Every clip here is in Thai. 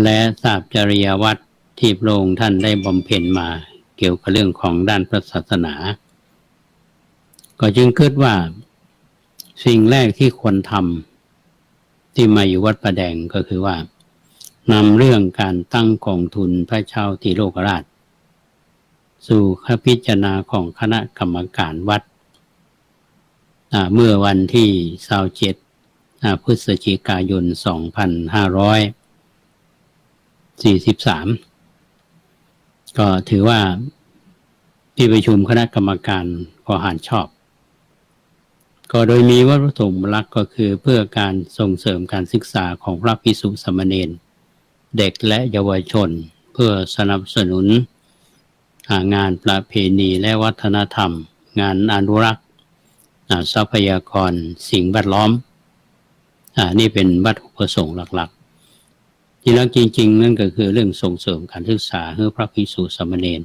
และทราบจริยวัตรที่พระองค์ท่านได้บำเพ็ญมาเกี่ยวกับเรื่องของด้านพระศาสนาก็จึงคิดว่าสิ่งแรกที่ควรทำที่มาอยู่วัดประแดงก็คือว่านำเรื่องการตั้งกองทุนพระเจ้าติโลกราชสู่พิจารณาของคณะกรรมการวัดเมื่อวันที่27พฤศจิกายน2543ก็ถือว่าที่ประชุมคณะกรรมการก็เห็นชอบก็โดยมีวัตถุประสงค์หลักก็คือเพื่อการส่งเสริมการศึกษาของพระภิกษุสามเณรเด็กและเยาวชนเพื่อสนับสนุนงานประเพณีและวัฒนธรรมงานอนุรักษ์ทรัพยากรสิ่งแวดล้อมนี่เป็นวัตถุประสงค์หลักๆที่แล้วจริงๆนั่นก็คือเรื่องส่งเสริมการศึกษาให้พระภิกษุสามเณร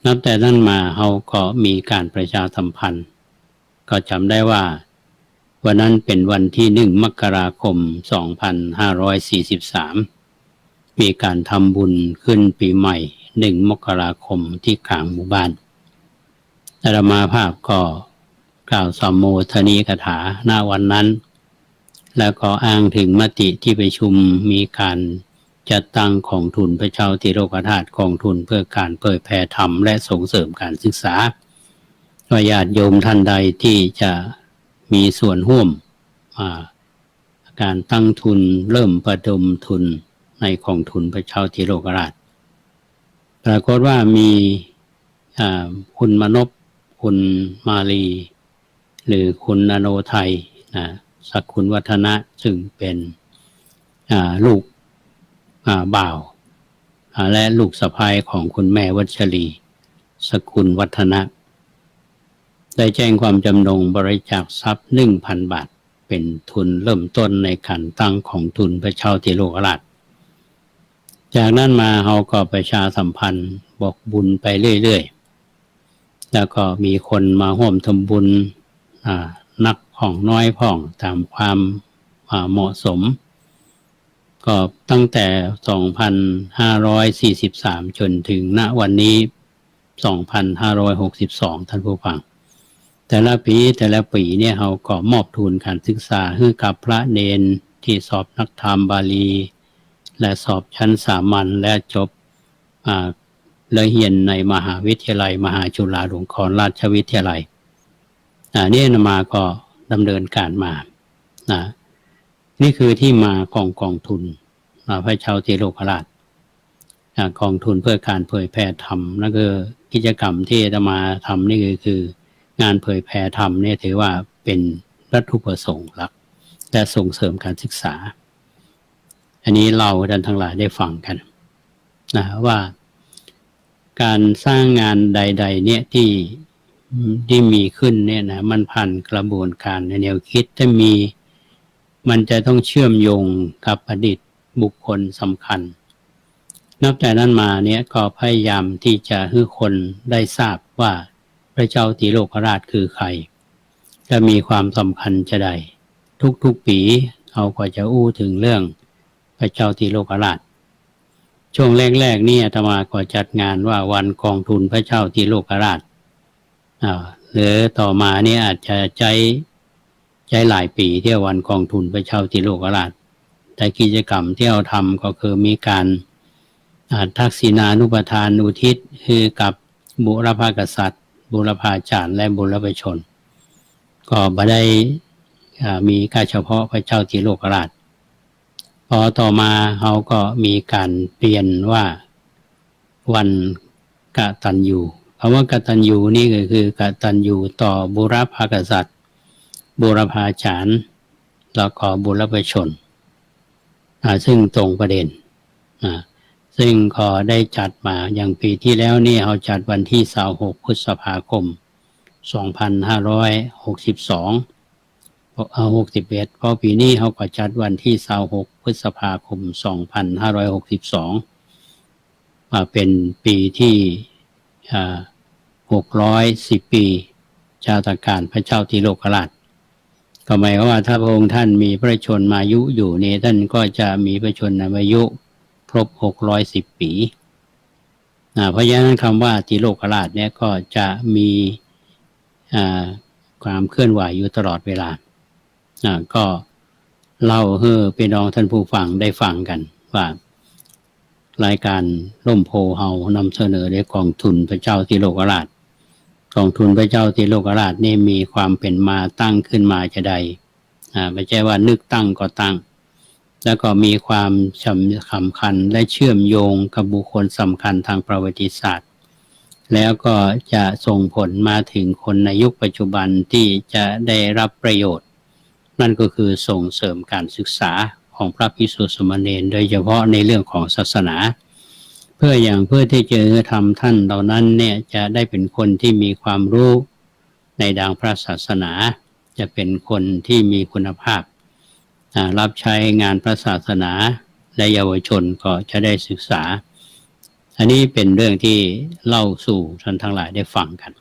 นับแต่นั้นมาเราก็มีการประชาสัมพันธ์ก็จำได้ว่าวันนั้นเป็นวันที่1 มกราคม 2543มีการทำบุญขึ้นปีใหม่1 มกราคมที่กลางหมู่บ้านอาตมาภาพก็กล่าวสัมโมทนีกถาณวันนั้นแล้วก็อ้างถึงมติที่ประชุมมีการจัดตั้งกองทุนพระเจ้าติโลกธาตุกองทุนเพื่อการเผยแผ่ธรรมและส่งเสริมการศึกษาญาติโยมท่านใดที่จะมีส่วนร่วมการตั้งทุนเริ่มประดมทุนในกองทุนพระเจ้าติโลกราชปรากฏว่ามีคุณมนพคุณมาลีหรือคุณอโนไทยสักคุณวัฒนะซึ่งเป็นลูกบ่าวและลูกสะใภ้ของคุณแม่วัชรีสกุลวัฒนะได้แจ้งความจำนงบริจาคทรัพย์ 1,000 บาทเป็นทุนเริ่มต้นในการตั้งของทุนพระเจ้าติโลกราชจากนั้นมาเราก็ประชาสัมพันธ์บอกบุญไปเรื่อยๆแล้วก็มีคนมาร่วมทำบุญนักผ่องน้อยผ่องตามความเหมาะสมก็ตั้งแต่ 2543 จนถึงณวันนี้ 2562 ท่านผู้ฟังแต่ละปีเนี่ยเราก็มอบทุนการศึกษาให้กับพระเณรที่สอบนักธรรมบาลีและสอบชั้นสามัญและจบและเรียนในมหาวิทยาลัยมหาจุฬาลงกรณราชวิทยาลัยนี่นมาก็ดำเนินการมานี่คือที่มาของกองทุนพระเจ้าติโลกราชกองทุนเพื่อการเผยแผ่ธรรมนั่นคือกิจกรรมที่อาตมาทำนี่คืองานเผยแผ่ธรรมเนี่ยถือว่าเป็นวัตถุประสงค์หลักและส่งเสริมการศึกษาอันนี้เราท่านทั้งหลายได้ฟังกันว่าการสร้างงานใดๆเนี่ยที่มีขึ้นเนี่ยนะมันผ่านกระบวนการในแนวคิดถ้ามีมันจะต้องเชื่อมโยงกับอดีตบุคคลสำคัญนับแต่นั้นมาเนี่ยก็พยายามที่จะให้คนได้ทราบว่าพระเจ้าติโลกราชคือใครจะมีความสำคัญจะใดทุกปีเขาก็จะอู้ถึงเรื่องพระเจ้าติโลกราชช่วงแรกๆนี่อาตมาก็จัดงานว่าวันกองทุนพระเจ้าติโลกราชหรือต่อมาเนี่ยอาจจะใจหลายปีที่วันกองทุนพระเจ้าติโลกราชแต่กิจกรรมที่เราทำก็คือมีการทักษิณานุปทานอุทิศคือกับบุรพกษัตริย์บุรพาจารย์และบุรพชนก็บ่ได้มีแค่เฉพาะพระเจ้าติโลกราชพอต่อมาเขาก็มีการเปลี่ยนว่าวันกตัญญูคำว่ากตัญญูนี่ก็คือกตัญญูต่อบุรพกษัตริย์บุรพาจารย์แล้วก็บุรพชนซึ่งตรงประเด็นซึ่งก็ได้จัดมาอย่างปีที่แล้วนี่เราจัดวันที่26 พฤษภาคม 2562 61เพราะปีนี้เขาก็จัดวันที่26 พฤษภาคม 2562เป็นปีที่610 ปีชาตการพระเจ้าติโลกราช ก็หมายความว่าถ้าพระองค์ท่านมีพระชนมายุอยู่เนี่ยท่านก็จะมีพระชนมายุครบ610 ปีเพราะฉะนั้นคำว่าติโลกราชเนี่ยก็จะมีความเคลื่อนไหวอยู่ตลอดเวลาก็เล่าให้พี่น้องท่านผู้ฟังได้ฟังกันว่ารายการร่มโพเฮานำเสนอในกองทุนพระเจ้าติโลกราชกองทุนพระเจ้าติโลกราชนี่มีความเป็นมาตั้งขึ้นมาจะใดไม่ใช่ว่านึกตั้งก็ตั้งแล้วก็มีความสำคัญและเชื่อมโยงกับบุคคลสำคัญทางประวัติศาสตร์แล้วก็จะส่งผลมาถึงคนในยุคปัจจุบันที่จะได้รับประโยชน์นั่นก็คือส่งเสริมการศึกษาของพระภิกษุสามเณรโดยเฉพาะในเรื่องของศาสนาเพื่อที่จะทำท่านเหล่านั้นเนี่ยจะได้เป็นคนที่มีความรู้ในทางพระศาสนาจะเป็นคนที่มีคุณภาพรับใช้งานพระศาสนาและเยาวชนก็จะได้ศึกษาอันนี้เป็นเรื่องที่เล่าสู่ท่านทั้งหลายได้ฟังกัน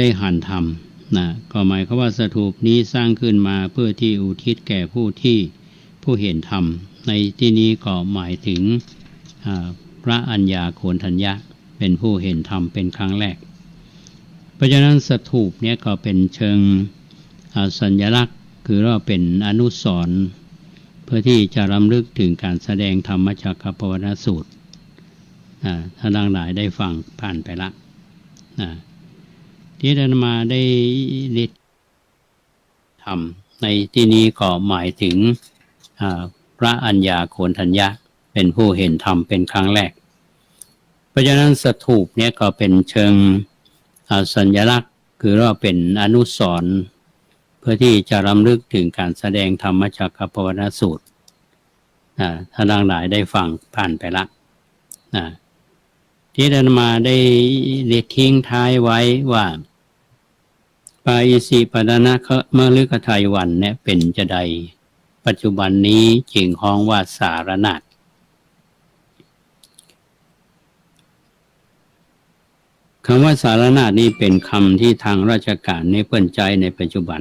ได้หันธรรมก็หมายความว่าสถูปนี้สร้างขึ้นมาเพื่อที่อุทิศแก่ผู้เห็นธรรมในที่นี้ก็หมายถึงพระอัญญาโกณทัญญะเป็นผู้เห็นธรรมเป็นครั้งแรกเพราะฉะนั้นสถูปเนี่ยก็เป็นเชิงสัญลักษณ์คือว่าเป็นอนุสรณ์เพื่อที่จะรำลึกถึงการแสดงธรรมจักรปวัตนสูตรท่านทั้งหลายได้ฟังผ่านไปละที่อาตมาได้ทำในที่นี้ก็หมายถึงพระอัญญาโกณทัญญะเป็นผู้เห็นธรรมเป็นครั้งแรกเพราะฉะนั้นสถูปเนี่ยก็เป็นเชิงสัญลักษณ์คือว่าเป็นอนุสรณ์เพื่อที่จะรำลึกถึงการแสดงธรรมจักรปวัตนสูตรท่านทั้งหลายได้ฟังผ่านไปละที่อาตมาได้ทิ้งท้ายไว้ว่าปาอิสิปตนะมฤคทายวันเนี่ยเป็นจะใดปัจจุบันนี้จึงฮ้องว่าสารนาถคำว่าสารนาถนี้เป็นคำที่ทางราชการในเปิ้นใจในปัจจุบัน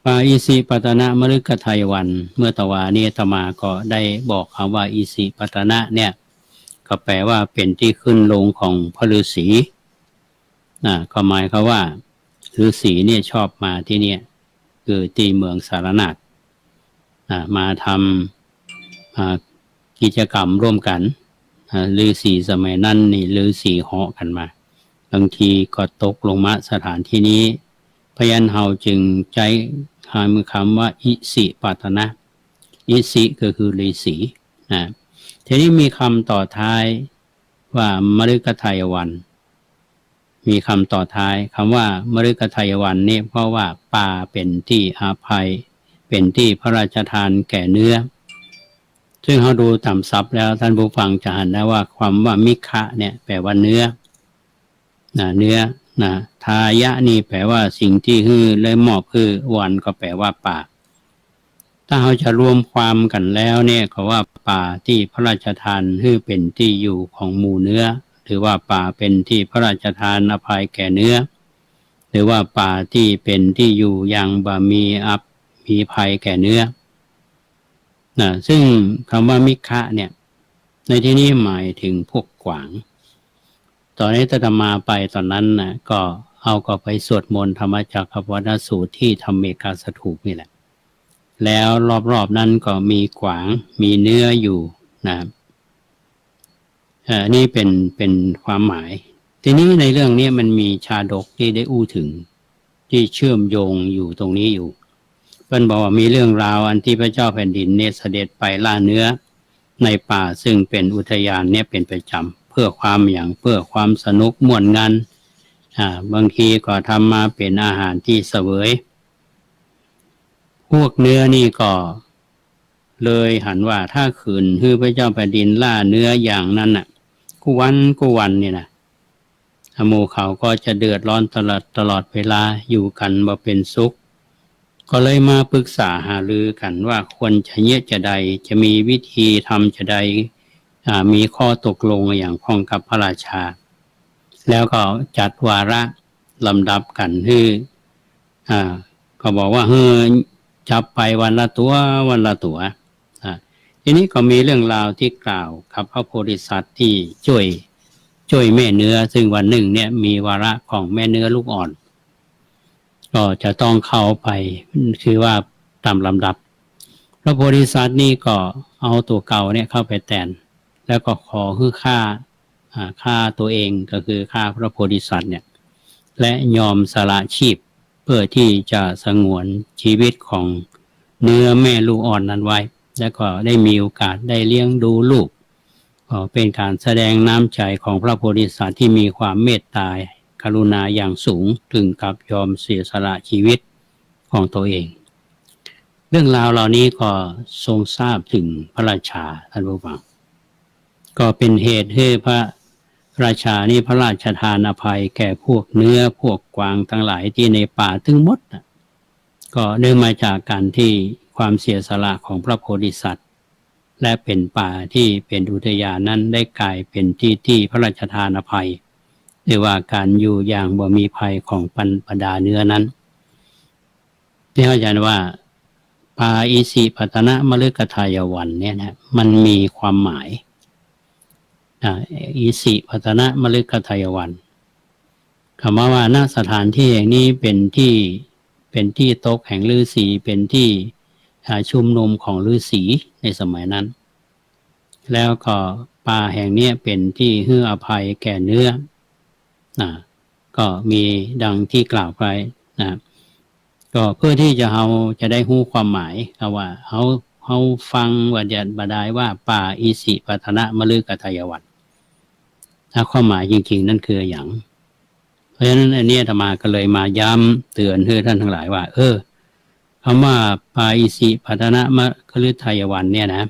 ปาอิสิปตนะมฤคทายวันเมื่อตวานี้อาตมาก็ได้บอกคำว่าอิสิปตนะเนี่ยก็แปลว่าเป็นที่ขึ้นลงของพระฤาษีก็หมายความว่าฤาษีเนี่ยชอบมาที่เนี่ยคือตีเมืองสารนาถมาทำกิจกรรมร่วมกันฤาษีสมัยนั้นนี่ฤาษีเหาะกันมาบางทีก็ตกลงมาสถานที่นี้พยัญเฮาจึงใช้คำว่าอิสิปตนะอิสิก็คือฤาษีทีนี้มีคำต่อท้ายว่ามฤคทายวันมีคำต่อท้ายคำว่ามฤคทายวันนี่เพราะว่าป่าเป็นที่อาภัยเป็นที่พระราชทานแก่เนื้อซึ่งเขาดูตามศัพท์แล้วท่านผู้ฟังจะเห็นได้ว่าความว่ามิคะเนี่ยแปลว่าเนื้อเนื้อทายะนี่แปลว่าสิ่งที่ฮือและมอบคือวันก็แปลว่าป่าถ้าเขาจะรวมความกันแล้วเนี่ยก็ว่าป่าที่พระราชทานฮือเป็นที่อยู่ของหมู่เนื้อหรือว่าป่าเป็นที่พระราชทานอภัยแก่เนื้อหรือว่าป่าที่เป็นที่อยู่ยังบ่มีภัยแก่เนื้อซึ่งคำว่ามิคะเนี่ยในที่นี้หมายถึงพวกกวางตอนนี้อาตมาไปตอนนั้นก็ไปสวดมนต์ธรรมจักรปวัตนสูตรที่ธรรมเมกาสถูปนี่แหละ แล้วรอบๆนั้นก็มีขวางมีเนื้ออยู่นะครับนี่เป็นความหมายทีนี้ในเรื่องนี้มันมีชาดกที่ได้อู้ถึงที่เชื่อมโยงอยู่ตรงนี้อยู่เพิ่นบอกว่ามีเรื่องราวอันที่พระเจ้าแผ่นดินเนี่ยเสด็จไปล่าเนื้อในป่าซึ่งเป็นอุทยานเนี่ยเป็นประจำเพื่อความสนุกม่วนงานบางทีก็ทำมาเป็นอาหารที่เสวยพวกเนื้อนี่ก็เลยหันว่าถ้าขืนคือพระเจ้าแผ่นดินล่าเนื้ออย่างนั้นน่ะกูวันเนี่ยนะหมู่เขาก็จะเดือดร้อนตลอดเวลาอยู่กันบ่เป็นสุขก็เลยมาปรึกษาหารือกันว่าควรจะจะใดจะมีวิธีทำจะใดมีข้อตกลงอย่างพ้องกับพระราชาแล้วก็จัดวาระลำดับกันก็บอกว่าจับไปวันละตัวทีนี้ก็มีเรื่องราวที่กล่าวกับพระโพธิสัตว์ที่ช่วยแม่เนื้อซึ่งวันหนึ่งเนี่ยมีวาระของแม่เนื้อลูกอ่อนก็จะต้องเข้าไปคือว่าตามลำดับพระโพธิสัตว์นี่ก็เอาตัวเก่าเนี่ยเข้าไปแทนแล้วก็ขอคือฆ่าตัวเองก็คือฆ่าพระโพธิสัตว์เนี่ยและยอมสละชีพเพื่อที่จะสงวนชีวิตของเนื้อแม่ลูกอ่อนนั้นไว้และก็ได้มีโอกาสได้เลี้ยงดูลูกเป็นการแสดงน้ำใจของพระโพธิสัตว์ที่มีความเมตตากรุณาอย่างสูงถึงกับยอมเสียสละชีวิตของตัวเองเรื่องราวเหล่านี้ก็ทรงทราบถึงพระราชาท่านผู้ฟังก็เป็นเหตุให้พระราชานี่พระราชทานอภัยแก่พวกเนื้อพวกกวางทั้งหลายที่ในป่าทั้งหมดก็เนื่องมาจากการที่ความเสียสละของพระโพธิสัตว์และเป็นป่าที่เป็นอุทยานนั้นได้กลายเป็นที่พระราชทานอภัยหรือว่าการอยู่อย่างบ่มีภัยของบรรดาเนื้อนั้นที่เข้าใจว่าปาอิสิปัตนะมฤคทายวันเนี่ยนะมันมีความหมายอิสิปัตนะมฤคทายวันคำว่าณสถานที่แห่งนี้เป็นที่ตกแห่งฤาษีเป็นที่ชุมนุมของฤาษีในสมัยนั้นแล้วก็ป่าแห่งนี้เป็นที่ให้อภัยแก่เนื้อก็มีดังที่กล่าวไปก็เพื่อที่เราจะได้รู้ความหมายว่าเขาฟังวัดยันบดายว่าป่าอิสิปัตนะมฤคทายวันถ้าความหมายจริงๆนั่นคืออย่างเพราะฉะนั้นอันนี้อาตมาก็เลยมาย้ำเตือนให้ท่านทั้งหลายว่าคำว่าปาอิสิปัตนะมฤคทายวันเนี่ยนะ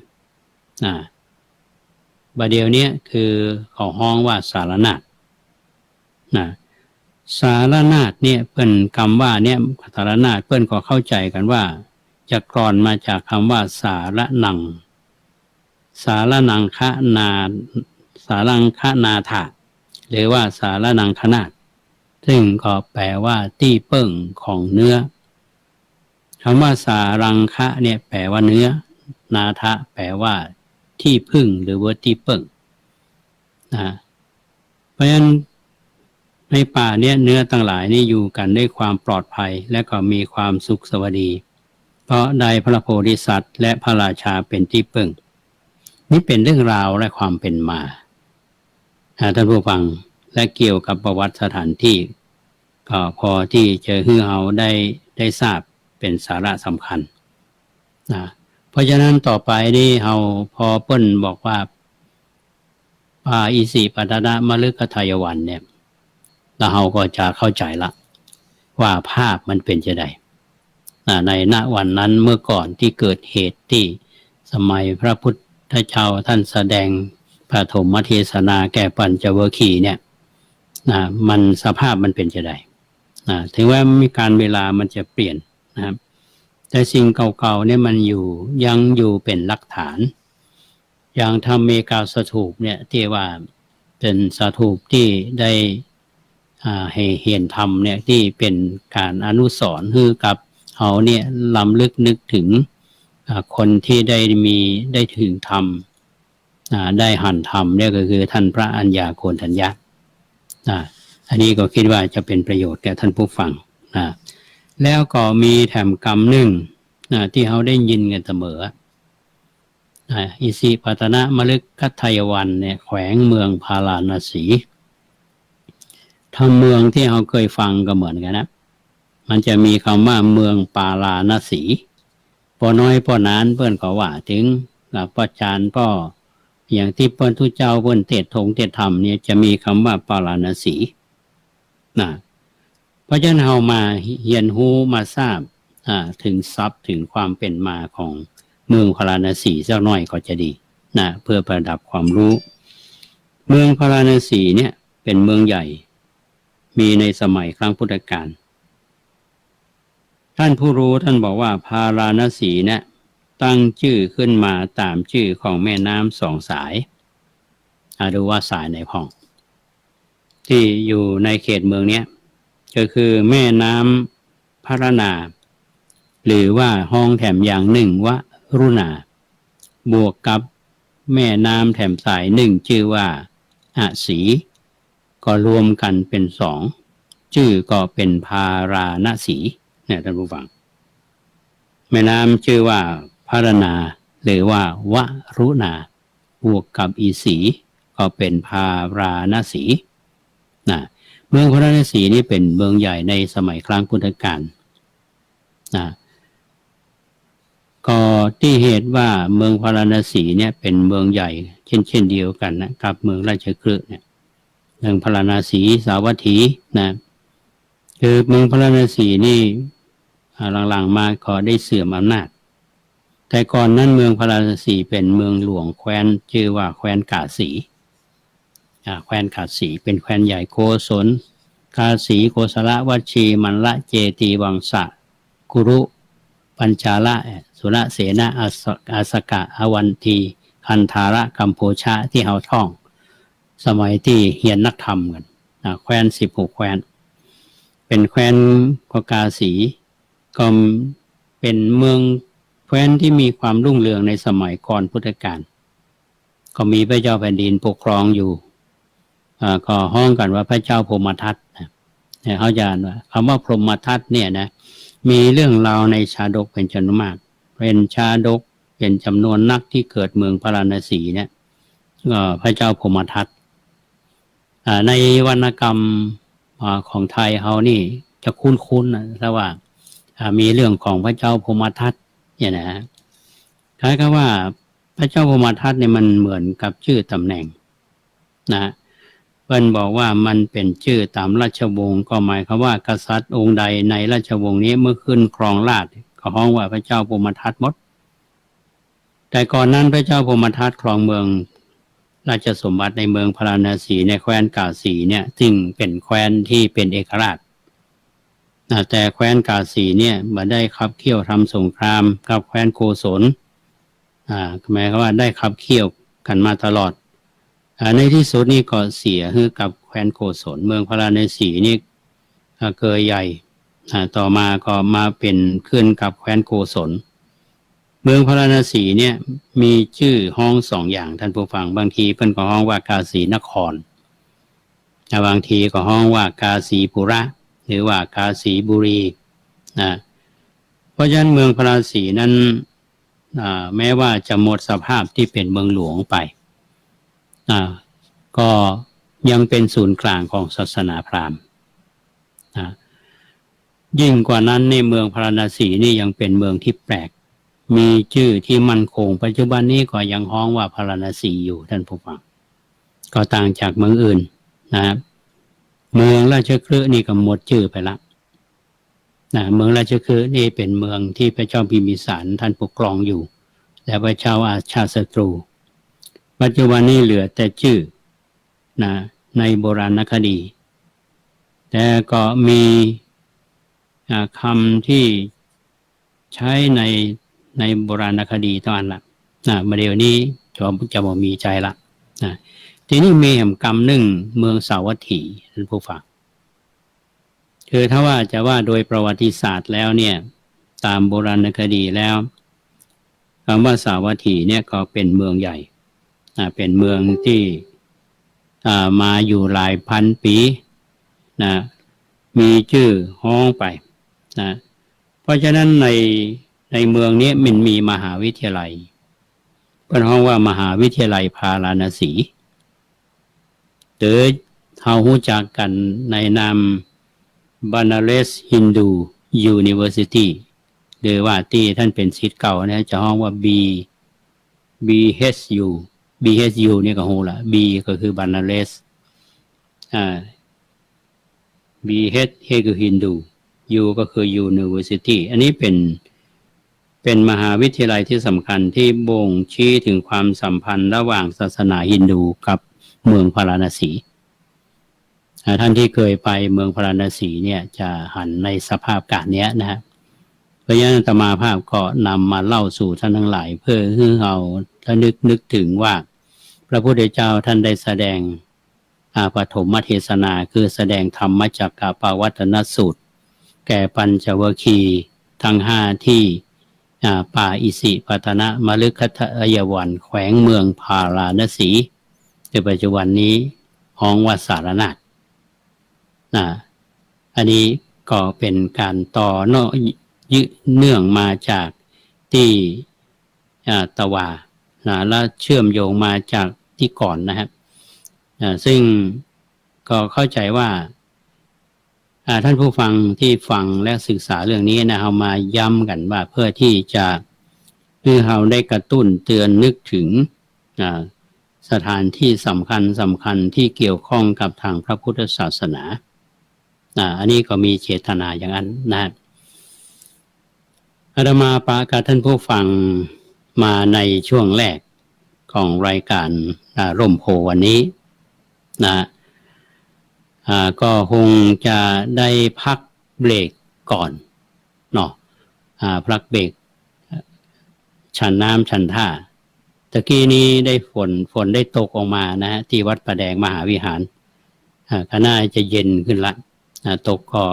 บาเดียวนี้คือเขาห้องว่าสารนาฏสารนาฏเนี่ยเปิ้นคำว่าเนี่ยสารนาฏเปิ้นก็เข้าใจกันว่าจะกรอนมาจากคำว่าสารนังคะนาถะหรือว่าสารนังคนาฏซึ่งก็แปลว่าที่เปิ้งของเนื้อคำว่าสารังคะเนี่ยแปลว่าเนื้อนาทะแปลว่าที่พึ่งหรือว่าที่เปิ้งเพราะฉะนั้นในป่าเนี่ยเนื้อทั้งหลายนี่อยู่กันด้วยความปลอดภัยและก็มีความสุขสวัสดีเพราะได้พระโพธิสัตว์และพระราชาเป็นที่พึ่งนี่เป็นเรื่องราวและความเป็นมาท่านผู้ฟังและเกี่ยวกับประวัติสถานที่ก็พอที่จะให้เราได้ทราบเป็นสาระสำคัญเพราะฉะนั้นต่อไปนี่เราพอเปิ้นบอกว่าปาอิสิปัตนะมฤคทายวันเนี่ยแล้วเราก็จะเข้าใจละว่าภาพมันเป็นจะไดในณวันนั้นเมื่อก่อนที่เกิดเหตุที่สมัยพระพุทธเจ้าท่านแสดงปฐมเทศนาแก่ปัญจวัคคีย์เนี่ยมันสภาพมันเป็นจะไดถึงว่ามีการเวลามันจะเปลี่ยนนะครับแต่สิ่งเก่าๆเนี่ยมันยังอยู่เป็นหลักฐานอย่างทำเมกาสถูปเนี่ยที่ว่าเป็นสถูปที่ได้ให้เห็นธรรมเนี่ยที่เป็นการอนุสรณ์ให้กับเขาเนี่ยล้ำลึกนึกถึงคนที่ได้ถึงธรรมได้หันธรรมเนี่ยก็คือท่านพระอัญญาโกณฑัญญะอันนี้ก็คิดว่าจะเป็นประโยชน์แก่ท่านผู้ฟังแล้วก็มีแถมกรรมหนึ่ง ที่เขาได้ยินกันเสมออิสิปตนะมฤคทายวันเนี่ยแขวงเมืองพาราณสีถ้าเมืองที่เราเคยฟังก็เหมือนกันนะมันจะมีคำว่าเมืองปาราณสีพอน้อยพอนานเพื่อนก็ว่าถึงป้าจารย์ก็อย่างที่เพื่อนทุเจ้าเพื่อนเทศธรรมเนี่ยจะมีคำว่าปาราณสีเพราะฉะนั้นเรามาเรียนรู้มาทราบถึงทรัพย์ถึงความเป็นมาของเมืองพาราณสีสักหน่อยก็จะดีเพื่อประดับความรู้เมืองพาราณสีเนี่ยเป็นเมืองใหญ่มีในสมัยครั้งพุทธกาลท่านผู้รู้ท่านบอกว่าพาราณสีเนี่ยตั้งชื่อขึ้นมาตามชื่อของแม่น้ำสองสายดูว่าสายไหนพ้องที่อยู่ในเขตเมืองนี้ก็คือแม่น้ำพารณาหรือว่าห้องแถมอย่างหนึ่งวรุณาบวกกับแม่น้ำแถมสายหนึ่งชื่อว่าอสีก็รวมกันเป็นสองชื่อก็เป็นพาราณสีเนี่ยท่านผู้ฟังแม่น้ำชื่อว่าพารณาหรือว่าวรุณาบวกกับอีสีก็เป็นพาราณสีเมืองพาราณสีนี่เป็นเมืองใหญ่ในสมัยครั้งพุทธกาลก็ที่เหตุว่าเมืองพาราณสีเนี่ยเป็นเมืองใหญ่เช่นเดียวกันนะกับเมืองราชคฤห์เนี่ยเมืองพาราณสีสาวัตถีคือเมืองพาราณสีนี่หลังๆมาก็ได้เสื่อมอำนาจแต่ก่อนนั้นเมืองพาราณสีเป็นเมืองหลวงแคว้นชื่อว่าแคว้นกาสีแคว้นกาสีเป็นแคว้นใหญ่โกศลกาสีโกศลวัชชีมันละเจตีวังสะกุรุปัญชาละสุรเสนาอาสกะอวันทีคันธาระกัมโพชะที่เฮาท่องสมัยที่เรียนนักธรรมกันแคว้น16แคว้นเป็นแคว้นกาสีก็เป็นเมืองแคว้นที่มีความรุ่งเรืองในสมัยก่อนพุทธกาลก็มีพระเจ้าแผ่นดินปกครองอยู่ก็ห้องกันว่าพระเจ้าพรหมทัตเนี่ยเขาจะว่าคำว่าพรหมทัตเนี่ยนะมีเรื่องราวในชาดกเป็นจำนวนมากเป็นชาดกเป็นจำนวนนักที่เกิดเมืองพาราณสีเนี่ยพระเจ้าพรหมทัตในวรรณกรรมของไทยเขานี่จะคุ้นๆนะถ้าว่ามีเรื่องของพระเจ้าพรหมทัตเนี่ยนะคล้ายกับว่าพระเจ้าพรหมทัตเนี่ยมันเหมือนกับชื่อตำแหน่งนะเพิ่นบอกว่ามันเป็นชื่อตามราชวงศ์ก็หมายความว่ากษัตริย์องค์ใดในราชวงศ์นี้เมื่อขึ้นครองราชย์ก็ฮ้องว่าพระเจ้าพรหมทัตหมดแต่ก่อนนั้นพระเจ้าพรหมทัตครองเมืองราชสมบัติในเมืองพาราณสีในแคว้นกาสีเนี่ยซึ่งเป็นแคว้นที่เป็นเอกราชแต่แคว้นกาสีเนี่ยมาได้ขับเคี่ยวทำสงครามกับแคว้นโกศลหมายความว่าได้ขับเคี่ยวกันมาตลอดในที่สุดนี่ก็เสียให้กับแคว้นโกศลเมืองพาราณสีนี่เกิดใหญ่ต่อมาก็มาเป็นขึ้นกับแคว้นโกศลเมืองพาราณสีเนี่ยมีชื่อห้องสองอย่างท่านผู้ฟังบางทีเพิ่นก็ห้องว่ากาสีนครบางทีก็ห้องว่ากาสีปุระหรือว่ากาสีบุรีเพราะฉะนั้นเมืองพาราณสีนั้นแม้ว่าจะหมดสภาพที่เป็นเมืองหลวงไปก็ยังเป็นศูนย์กลางของศาสนาพราหมณ์ยิ่งกว่านั้นในเมืองพาราณสีนี่ยังเป็นเมืองที่แปลกมีชื่อที่มั่นคงปัจจุบันนี้ก็ยังฮ้องว่าพาราณสีอยู่ท่านผู้ฟังก็ต่างจากเมืองอื่นนะครับเมืองราชคฤห์นี่ก็หมดชื่อไปละเมืองราชคฤห์นี่เป็นเมืองที่พระเจ้าพิมพิสารท่านปกครองอยู่และพระเจ้าอาชาติศัตรูปัจจุบันนี้เหลือแต่ชื่อในโบราณคดีแต่ก็มีคำที่ใช้ในโบราณคดีตอนละมาเดี๋ยวนี้จะบ่มีใจละทีนี้มีแห่งกรรมหนึ่งเมืองสาวัตถีท่านผู้ฟังคือถ้าว่าจะว่าโดยประวัติศาสตร์แล้วเนี่ยตามโบราณคดีแล้วคำว่าสาวัตถีเนี่ยก็เป็นเมืองใหญ่เป็นเมืองที่มาอยู่หลายพันปีมีชื่อฮ้องไปเพราะฉะนั้นใน ในเมืองนี้มันมีมหาวิทยาลัยเป็นห้องว่ามหาวิทยาลัยพาราณสีหรือเรารู้จักกันในนาม Banaras Hindu University หรือว่าที่ท่านเป็นศิษย์เก่านะจะห้องว่า BHU BHU นี่ก็โหละ B ก็คือ Banaras BH คือ Hindu U ก็คือ University อันนี้เป็นมหาวิทยาลัยที่สำคัญที่บ่งชี้ถึงความสัมพันธ์ระหว่างศาสนาฮินดูกับเมืองพาราณสีท่านที่เคยไปเมืองพาราณสีเนี่ยจะหันในสภาพการนี้นะฮะเพราะฉะนั้นอาตมาภาพก็นำมาเล่าสู่ท่านทั้งหลายเพื่อให้เราถ้านึกถึงว่าพระพุทธเจ้าท่านได้แสดงปฐมเทศนาคือแสดงธรรมจักรปวัตตนสูตรแก่ปัญจวัคคีย์ทั้ง5ที่ป่าอิสิปตนะมฤคทายวันแขวงเมืองพาราณสีในปัจจุบันนี้ห้องวัดสารนาถอันนี้ก็เป็นการต่อเนื่องมาจากที่ตะวาและเชื่อมโยงมาจากที่ก่อนนะครับซึ่งก็เข้าใจว่าท่านผู้ฟังที่ฟังและศึกษาเรื่องนี้นะเอามาย้ำกันว่าเพื่อที่จะให้เราได้กระตุ้นเตือนนึกถึงสถานที่สำคัญที่เกี่ยวข้องกับทางพระพุทธศาสนาอันนี้ก็มีเจตนาอย่างนั้นนะอาตมาปะกับท่านผู้ฟังมาในช่วงแรกของรายการร่มโพวันนี้นะก็คงจะได้พักเบรกก่อนเนาะพักเบรกฉันน้ำฉันท่าตะกี้นี้ได้ฝนได้ตกออกมานะที่วัดประแดงมหาวิหารก็น่าจะเย็นขึ้นละตกก็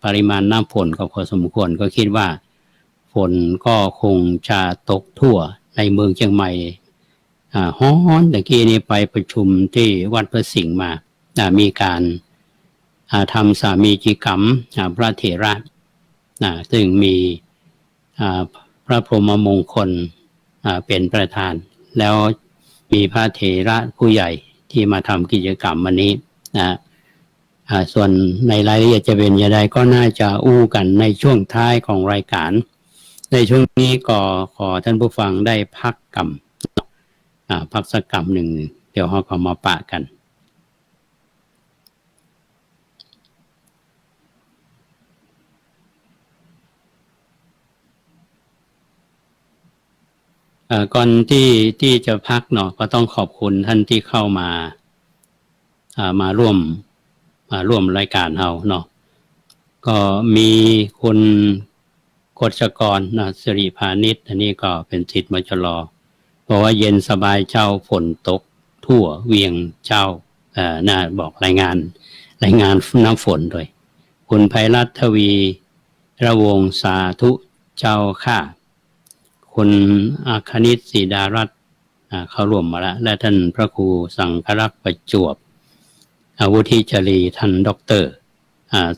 ปริมาณน้ำฝนก็พอสมควรก็คิดว่าฝนก็คงจะตกทั่วในเมืองเชียงใหม่ฮ้อนตะกี้นี้ไปประชุมที่วัดพระสิงห์มามีการทำสามีจิกรรมพระเถระซึ่งมีพระพรหมมงคลเป็นประธานแล้วมีพระเถระผู้ใหญ่ที่มาทำกิจกรรมวันนี้ส่วนในรายละเอียดจะเป็นอย่างไรก็น่าจะอู้กันในช่วงท้ายของรายการในช่วงนี้ก็ขอท่านผู้ฟังได้พักกรรมพักสักกรรมหนึ่งเดี๋ยวเราก็มาปะกันก่อนที่จะพักเนาะก็ต้องขอบคุณท่านที่เข้ามาร่วมรายการเราเนาะก็มีคุณกฤษกรสิริพานิชอันนี้ก็เป็นศิษย์มจร.บอกว่าเย็นสบายเจ้าฝนตกทั่วเวียงเจ้าน่าบอกรายงานน้ำฝนด้วยคุณไพรัตน์ทวีระวงสาธุเจ้าข้าคุณอาคณิตศรีดารัตน์เข้าร่วมมาแล้วและท่านพระครูสังฆรักษ์ประจวบวุฒิจรีท่านด็อกเตอร์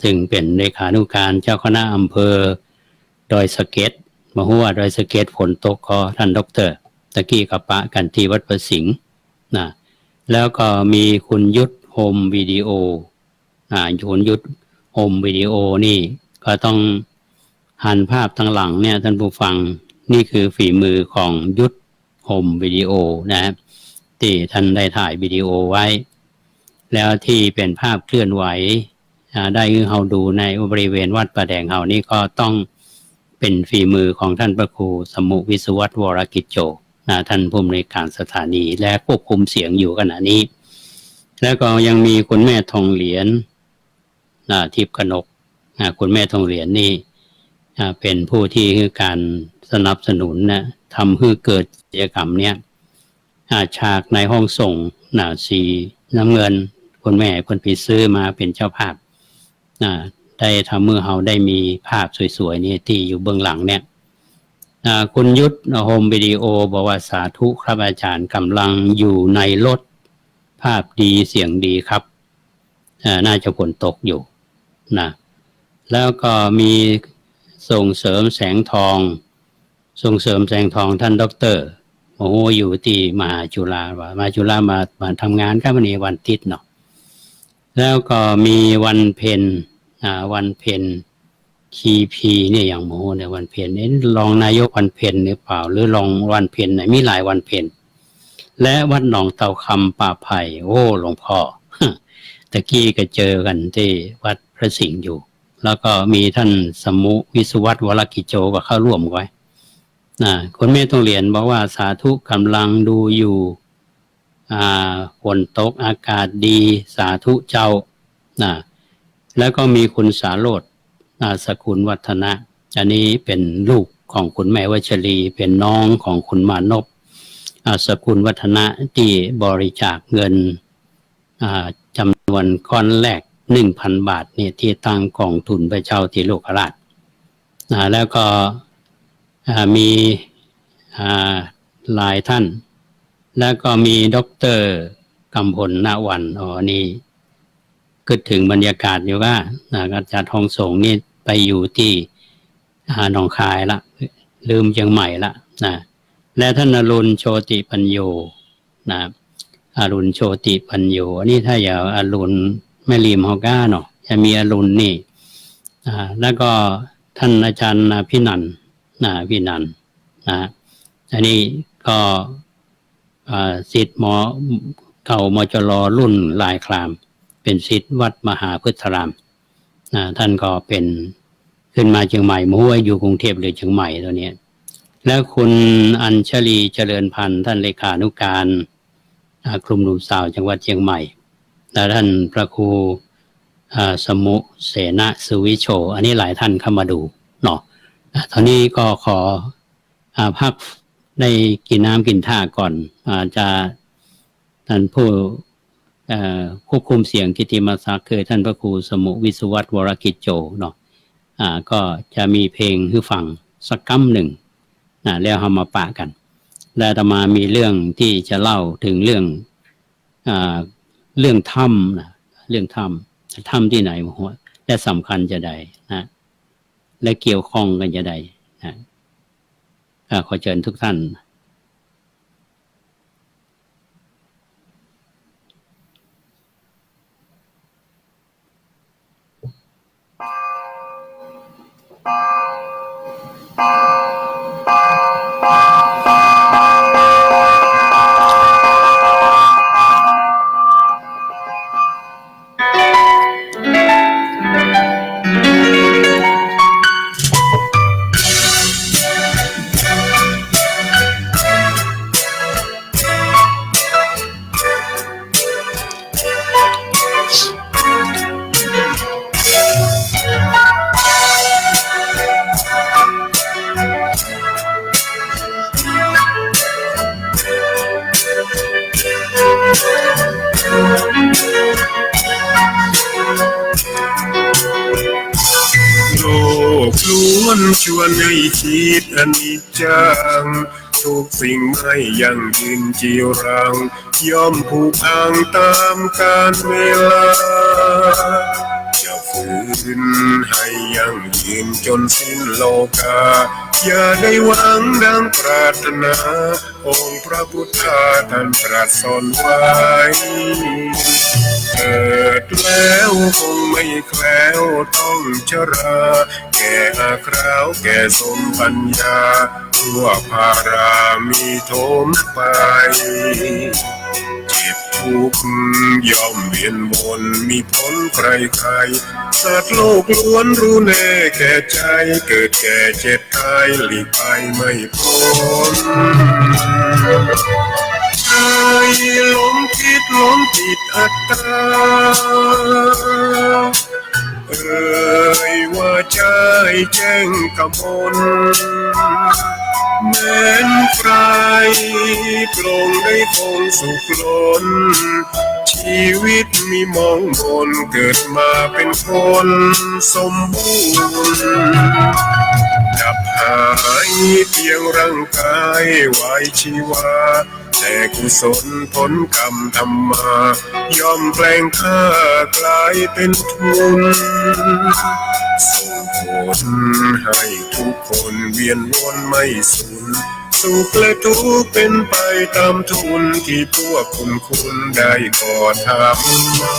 ซึ่งเป็นเลขานุการเจ้าคณะอำเภอดอยสะเก็ดมาหัวดอยสะเก็ดฝนตกก็ท่านด็อกเตอร์ตะกี้กับปะกันที่วัดประสิงห์แล้วก็มีคุณยุทธโฮมวิดีโอคุณยุทธโฮมวิดีโอนี่ก็ต้องหันภาพทั้งหลังเนี่ยท่านผู้ฟังนี่คือฝีมือของยุทธโฮมวิดีโอนะครับที่ท่านได้ถ่ายวิดีโอไว้แล้วที่เป็นภาพเคลื่อนไหวได้ให้เราดูในบริเวณวัดประแดงเฮานี่ก็ต้องเป็นฝีมือของท่านพระครูสมุวิศวัตรวรกิจโจท่านผู้อำนวยการสถานีและควบคุมเสียงอยู่ขณะนี้แล้วก็ยังมีคุณแม่ทองเหรียญทิพย์กนกคุณแม่ทองเหรียญนี่เป็นผู้ที่คือการสนับสนุนทำให้เกิดกิจกรรมเนี้ยฉากในห้องส่งสีน้ำเงินคุณแม่คนไปซื้อมาเป็นเจ้าภาพได้ทำเมื่อเราได้มีภาพสวยๆนี่ที่อยู่เบื้องหลังเนี่ยคุณยุทธโฮมวิดีโอบอกว่าสาธุครับอาจารย์กำลังอยู่ในรถภาพดีเสียงดีครับน่าจะฝนตกอยู่นะแล้วก็มีส่งเสริมแสงทอง ส่งเสริมแสงทองท่านด็อกเตอร์โอ้โหอยู่ที่มหาจุฬาว่ามาจุฬามาทำงานครับวันนี้วันติดเนาะแล้วก็มีวันเพ็ญวันเพ็ญทีพีเนี่ยอย่างโมเนี่ยวันเพ็ญนี่รองนายกวันเพ็ญหรือเปล่าหรือรองวันเพ็ญไหนมีหลายวันเพ็ญและวัดหนองเตาคำป่าไผ่โอ้หลวงพ่อตะกี้ก็เจอกันที่วัดพระสิงห์อยู่แล้วก็มีท่านสมุวิศวัตวรกิจโจก็เข้าร่วมไว้คนแม่ต้องเรียนบอกว่าสาธุกำลังดูอยู่ฝนตกอากาศดีสาธุเจ้าแล้วก็มีคุณสาโรจน์สกุลวัฒนะอันนี้เป็นลูกของคุณแม่วัชรีเป็นน้องของคุณมานพสกุลวัฒนะที่บริจาคเงินจำนวนก้อนแรก 1,000 บาทเนี่ยที่ตั้งกองทุนพระเจ้าทิโลกราชแล้วก็มีหลายท่านแล้วก็มีด็อกเตอร์กำพลณวันนี่คิดถึงบรรยากาศอยู่ว่าอาจารย์ทองสงนี่ไปอยู่ที่หนองคายละลืมเชียงใหม่ละและท่านอรุณโชติปัญโยอรุณโชติปัญโยอันนี้ถ้าอย่าอรุณไม่ลืมฮอก้าเนาะจะมีอรุณนี่แล้วก็ท่านอาจารย์พี่นันพี่นันอันนี้ก็ศิษย์หมอเก่ามจรรุ่นลายครามเป็นศิษย์วัดมหาพุทธารามท่านก็เป็นขึ้นมาเชียงใหม่มั่วอยู่กรุงเทพหรือเชียงใหม่ตัวนี้แล้วคุณอัญชลีเจริญพันธ์ท่านเลขานุการกลุ่มหนุ่มสาวจังหวัดเชียงใหม่และท่านพระครูสมุเสนะสุวิโชอันนี้หลายท่านเข้ามาดูเนาะตอนนี้ก็ขอพักได้กินน้ำกินท่าก่อนจะท่านผู้ควบคุมเสียงกิติมศักดิ์คือท่านพระครูสมุวิศวัตวรกิจโจเนาะก็จะมีเพลงให้ฟังสักกัมหนึ่งแล้วเอามาปะกันและอาตมามีเรื่องที่จะเล่าถึงเรื่องถ้ำนะเรื่องถ้ำที่ไหนหัวและสำคัญจะใดและเกี่ยวข้องกันจะใดขอเชิญทุกท่านชวนให้คิดอนิจจังทุกสิ่งไม่ยั่งยืนจีรังย่อมผูกพังตามกาลเวลาจะฝืนให้ยั่งยืนจนสิ้นโลกาอย่าได้หวังดังปรารถนาองค์พระพุทธาท่านตรัสสอนไว้เกิดแล้วคงไม่แคล้วต้องชราแก่อาคราวแก่สมปัญญาทั่วภารามีโถมไปเจ็บทุกข์ย่อมเวียนวนมีพ้นใครๆสัตว์โลกล้วนรู้แน่แก่ใจเกิดแก่เจ็บตายหลีกไปไม่พ้นหลงคิดหลงจิตอัตตาว่าใจแจ้งกำมลแม้นใครปรองได้คงสุขล้นชีวิตมีมองมนเกิดมาเป็นคนสมบูรณ์ดับหายเพียงร่างกายไว้ชีวาใจ แต่กุศลผลกรรมทำมาย่อมแปลงค่ากลายเป็นทุนส่งผลให้ทุกคนเวียนวนไม่สูญสุขและทุกข์เป็นไปตามทุนที่พวกคุณได้ก่อทำมา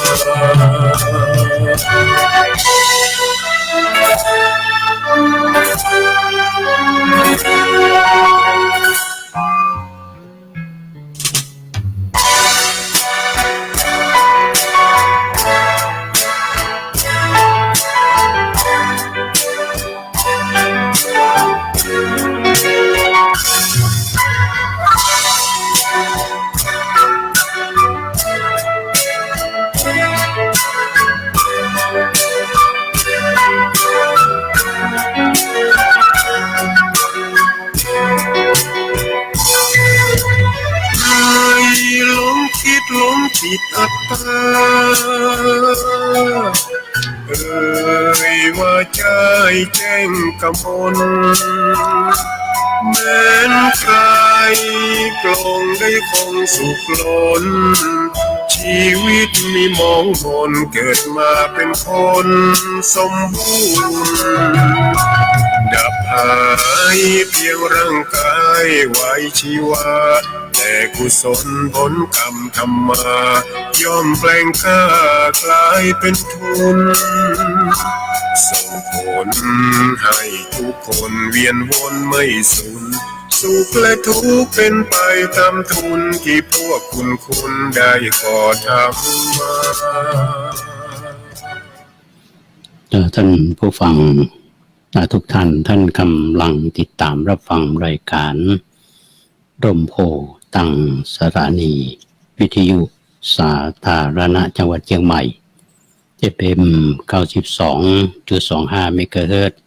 หลงคิดหลงผิดอัตตาว่าใจแจ้งกำมลแม้นใครกลงได้คงสุขล้นชีวิตมีมองมนเกิดมาเป็นคนสมบูรณ์ดับหายเพียงร่างกายไว้ชีวาแต่กุศลผลกรรมทำมาย่อมแปลงค่ากลายเป็นทุนส่งผลให้ทุกคนเวียนวนไม่สูญสุขและทุกข์เป็นไปตามทุนที่พวกคุณได้ก่อทำมาท่านผู้ฟังทุกท่านกำลังติดตามรับฟังรายการร่มโพธิ์ตั้งสถานีวิทยุสาธารณะจังหวัดเชียงใหม่ FM 92.25 เมกะเฮิรตซ์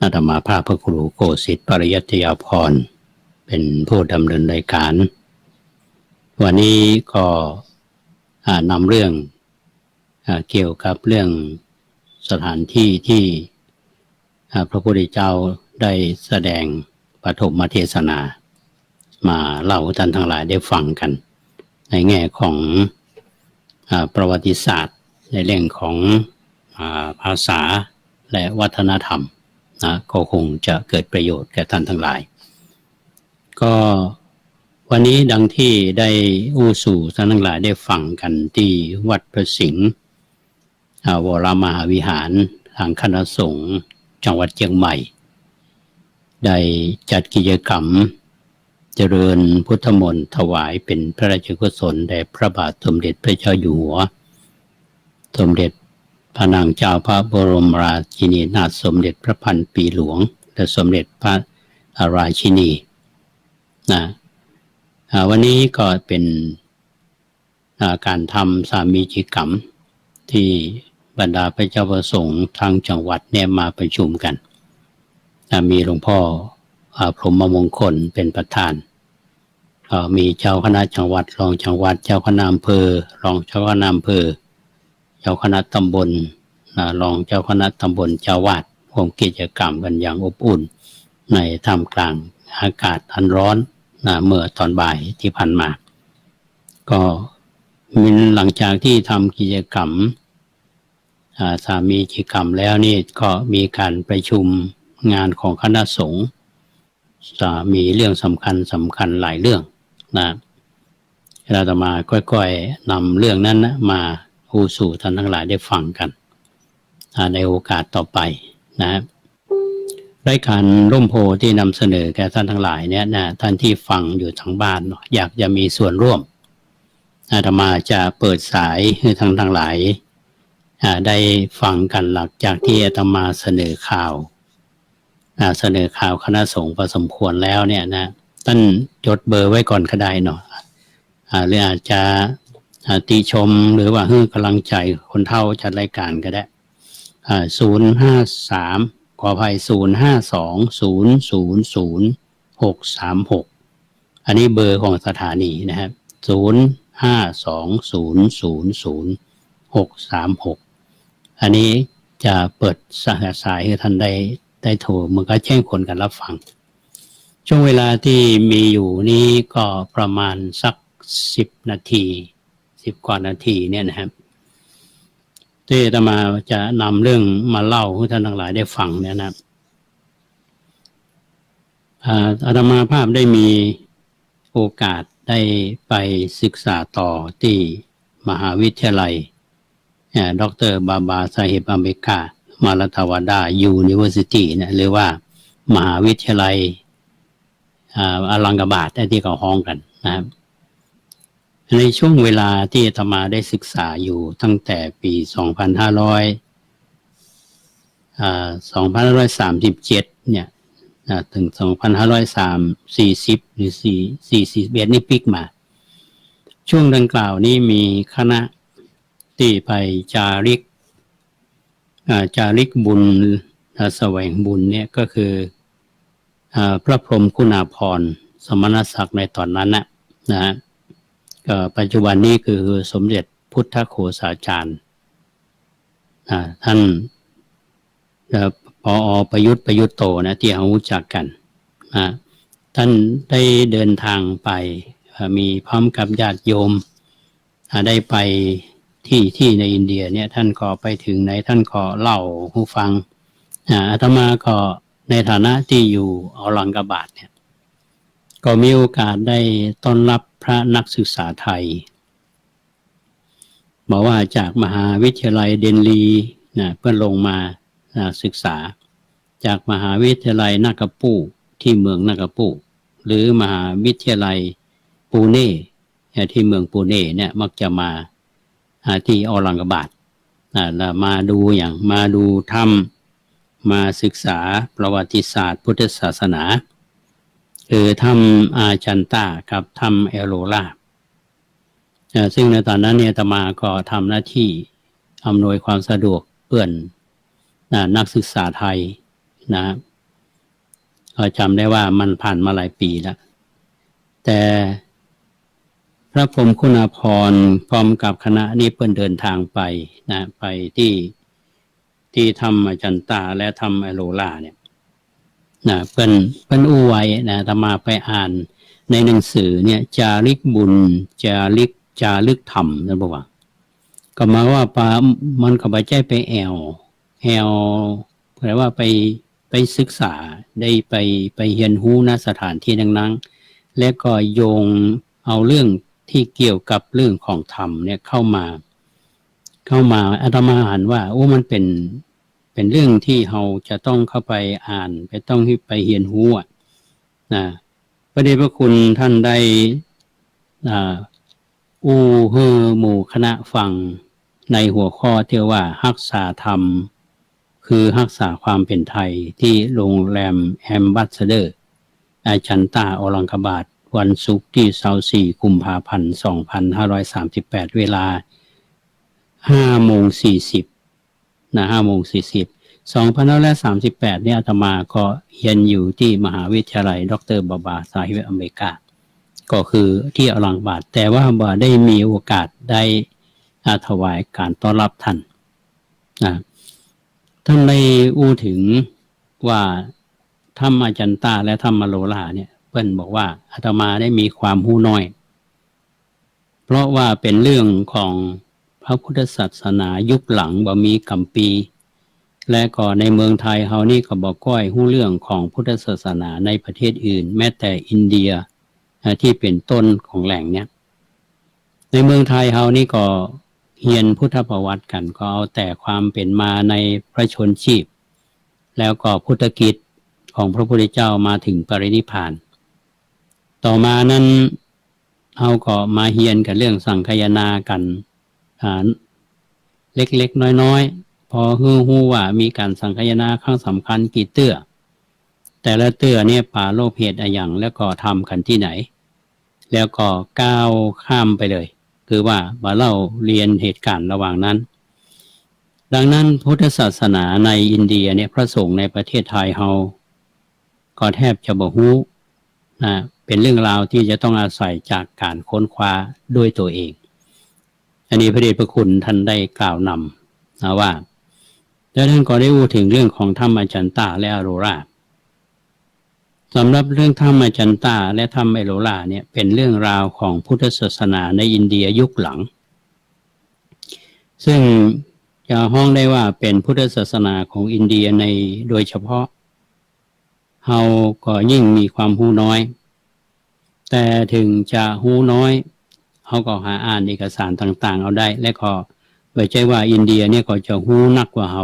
อาตมาภาพพระครูโกสิทธิ์ปริยัติยาภรณ์เป็นผู้ดำเนินรายการวันนี้ก็นำเรื่องเกี่ยวกับเรื่องสถานที่ที่พระพุทธเจ้าได้แสดงปฐมเทศนามาเล่าท่านทั้งหลายได้ฟังกันในแง่ของประวัติศาสตร์ในเรื่องของภาษาและวัฒนธรรมก็คงจะเกิดประโยชน์แก่ท่านทั้งหลายก็วันนี้ดังที่ได้อู้สู่ท่านทั้งหลายได้ฟังกันที่วัดพระสิงห์วรมหาวิหารทางคณะสงฆ์จังหวัดเชียงใหม่ได้จัดกิจกรรมเจริญพุทธมนต์ถวายเป็นพระราชกุศลแด่พระบาทสมเด็จพระเจ้าอยู่หัวสมเด็จพระนางเจ้าพระบรมราชินีนาถสมเด็จพระพันปีหลวงและสมเด็จพระราชินีวันนี้ก็เป็นการทำสามีจิกรรมที่บรรดาพระเจ้าประสงค์ทางจังหวัดเนี่ยมาประชุมกันมีหลวงพ่อพรหมมงคลเป็นประธานมีเจ้าคณะจังหวัดรองจังหวัดเจ้าคณะอำเภอรองเจ้าคณะอำเภอเจ้าคณะตำบลรองเจ้าคณะตำบลเจ้าวาดร่วมกิจกรรมกันอย่างอบอุ่นในท่ามกลางอากาศอันร้อนเมื่อตอนบ่ายที่ผ่านมาก็หลังจากที่ทำกิจกรรมสามีกิจกรรมแล้วนี่ก็มีการประชุมงานของคณะสงฆ์มีเรื่องสำคัญหลายเรื่องเราจะมาค่อยๆนำเรื่องนั้นมาพูดสู่ท่านทั้งหลายได้ฟังกันในโอกาสต่อไปนะรายการร่มโพธิ์ที่นำเสนอแก่ท่านทั้งหลายเนี่ยนะท่านที่ฟังอยู่ทางบ้านอยากจะมีส่วนร่วมอาตมาจะเปิดสายให้ท่านทั้งหลายได้ฟังกันหลังจากที่อาตมาเสนอข่าวคณะสงฆ์พอสมควรแล้วเนี่ยนะท่านจดเบอร์ไว้ก่อนก็ได้เนาะหรืออาจจะติชมหรือว่าให้กำลังใจคนเฒ่าจัดรายการก็ได้053ขออภัย052000636อันนี้เบอร์ของสถานีนะครับ052000636อันนี้จะเปิดสายให้ท่านได้โทรมันก็แจ้งคนกันรับฟัง ช่วงเวลาที่มีอยู่นี้ก็ประมาณสัก10 นาที10 กว่านาทีเนี่ยนะครับที่อาตมาจะนำเรื่องมาเล่าให้ท่านทั้งหลายได้ฟังเนี่ยนะครับอาตมาภาพได้มีโอกาสได้ไปศึกษาต่อที่มหาวิทยาลัยดร.บาบาซาฮิบอัมเบกามารัตวดายูนิเวอร์ซิตี้เนี่ยหรือว่ามหาวิทยาลัยอลังกบาทที่เขาห้องกันนะครับในช่วงเวลาที่อาตมาได้ศึกษาอยู่ตั้งแต่ปี2537เนี่ยถึง2540หรือ41นี่ปิกมาช่วงดังกล่าวนี้มีคณะที่ไปจาริกบุญแสวงบุญเนี่ยก็คือพระพรหมคุณาภรณ์สมณศักดิ์ในตอนนั้นนะก็ปัจจุบันนี้คือสมเด็จพุทธโฆษาจารย์ท่านผอ.ประยุทธ์โตนะที่เรารู้จักกันท่านได้เดินทางไปมีพร้อมกับญาติโยมได้ไปที่ในอินเดียเนี่ยท่านก็ไปถึงไหนท่านก็เล่าให้ฟังอาตมาก็ในฐานะที่อยู่อลังกบาทเนี่ยก็มีโอกาสได้ต้อนรับพระนักศึกษาไทยบอกว่าจากมหาวิทยาลัยเดนลีเพื่อลงมาศึกษาจากมหาวิทยาลัยนากาปูที่เมืองนากาปูหรือมหาวิทยาลัยปูเน่ที่เมืองปูเน่เนี่ยมักจะมาที่อลังกบาทแล้วมาดูธรรมมาศึกษาประวัติศาสตร์พุทธศาสนาคือทำอาจันตากับทำเอโรลาซึ่งในตอนนั้นเนี่ยอาตมาก็ทำหน้าที่อำนวยความสะดวกเพื่อนนักศึกษาไทยนะก็จำได้ว่ามันผ่านมาหลายปีแล้วแต่พระพรหมคุณาภรณ์พร้อมกับคณะนี้เพิ่นเดินทางไปไปที่ทำอาจันตาและทำเอโรลาเนี่ยเพิ่นอู้ไว้นะอาตมาไปอ่านในหนังสือเนี่ยจาริกบุญจารึกธรรมนั่นบอกว่าก็มาว่ามันก็ไปใจไปแอลแปลว่าไปศึกษาได้ไปเรียนรู้ณสถานที่นั้นๆและก็โยงเอาเรื่องที่เกี่ยวกับเรื่องของธรรมเนี่ยเข้ามาอาตมาอ่านว่ามันเป็นเรื่องที่เราจะต้องเข้าไปอ่านไปต้องไปเรียนรู้นะพระเดชพระคุณท่านได้หมู่คณะฟังในหัวข้อที่ว่ารักษาธรรมคือรักษาความเป็นไทยที่โรงแรมแอมบาสเดอร์อาจันตาอลังกบาทวันศุกร์ที่24 กุมภาพันธ์ 2538 เวลา 5:40 2538เนี่ยอาตมาก็เรียนอยู่ที่มหาวิทยาลัยดร.บาบาซาฮิบอเมริกาก็คือที่อลังกบาทแต่ว่าบ่ได้มีโอกาสได้ถวายการต้อนรับท่านท่านได้อู้ถึงว่าธรรมอาจันตาและธรรมโลลาเนี่ยเพิ่นบอกว่าอาตมาได้มีความรู้น้อยเพราะว่าเป็นเรื่องของพระพุทธศาสนายุคหลังบ่มีกัมปีและก็ในเมืองไทยเฮานี่ก็บ่ก้อยรู้เรื่องของพุทธศาสนาในประเทศอื่นแม้แต่อินเดียที่เป็นต้นของแหล่งเนี้ยในเมืองไทยเฮานี่ก็เรียนพุทธประวัติกันก็เอาแต่ความเป็นมาในพระชนชีพแล้วก็พุทธกิจของพระพุทธเจ้ามาถึงปรินิพพานต่อมานั้นเฮาก็มาเรียนกันเรื่องสังคายนากันเล็กๆน้อยๆพอฮู้ว่ามีการสังคายนาครั้งสำคัญกี่เตื้อแต่ละเตื้อเนี่ยป่าโลภเหตุอะไรอย่างแล้วก็ทำกันที่ไหนแล้วก็ก้าวข้ามไปเลยคือว่าเล่าเรียนเหตุการณ์ระหว่างนั้นดังนั้นพุทธศาสนาในอินเดียเนี่ยพระสงฆ์ในประเทศไทยเฮาก็แทบจะบ่ฮู้เป็นเรื่องราวที่จะต้องอาศัยจากการค้นคว้าด้วยตัวเองอันนี้พระเดชพระคุณท่านได้กล่าวนำว่าแล้วท่านก็ได้พูดถึงเรื่องของธรรมอาจันตาและอโรรา สำหรับเรื่องถ้ำอาจันตาและถ้ำเอโลลาเนี่ยเป็นเรื่องราวของพุทธศาสนาในอินเดียยุคหลังซึ่งจะห้องได้ว่าเป็นพุทธศาสนาของอินเดียในโดยเฉพาะเฮาก็ยิ่งมีความรู้น้อยแต่ถึงจะรู้น้อยเฮาก็หาอ่านเอกสารต่างๆเอาได้และก็ไม่ใช่ว่าอินเดียเนี่ยก็จะรู้นักกว่าเข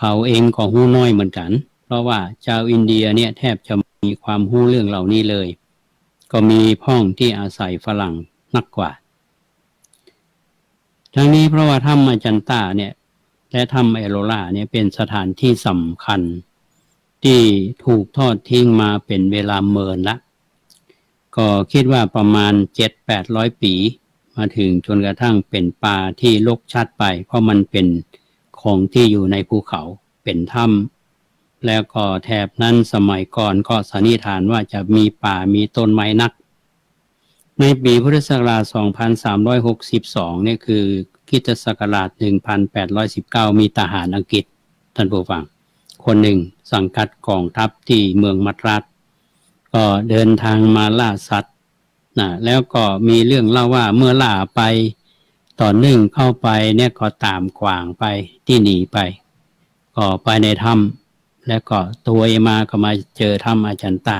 าเองก็รู้น้อยเหมือนกันเพราะว่าชาวอินเดียเนี่ยแทบจะมีความรู้เรื่องเหล่านี้เลยก็มีพ้องที่อาศัยฝรั่งนักกว่าทั้งนี้เพราะว่าถ้ำอาจันตาเนี่ยและถ้ำเอโลลาเนี่ยเป็นสถานที่สำคัญที่ถูกทอดทิ้งมาเป็นเวลาเมินละก็คิดว่าประมาณ 7-800 ปีมาถึงจนกระทั่งเป็นป่าที่รกชัดไปเพราะมันเป็นของที่อยู่ในภูเขาเป็นถ้ำแล้วก็แถบนั้นสมัยก่อนก็สันนิษฐานว่าจะมีป่ามีต้นไม้นักในปีพุทธศักราช 2362 เนี่ยคือคริสตศักราช 1819 มีทหารอังกฤษท่านผู้ฟังคนหนึ่งสังกัดกองทัพที่เมืองมัดรัสก็เดินทางมาล่าสัตว์แล้วก็มีเรื่องเล่าว่าเมื่อล่าไปต่อหนึ่งเข้าไปเนี่ยก็ตามกวางไปที่หนีไปก็ไปในถ้ำแล้วก็ตัวเอมาก็มาเจอถ้ำอาจันตา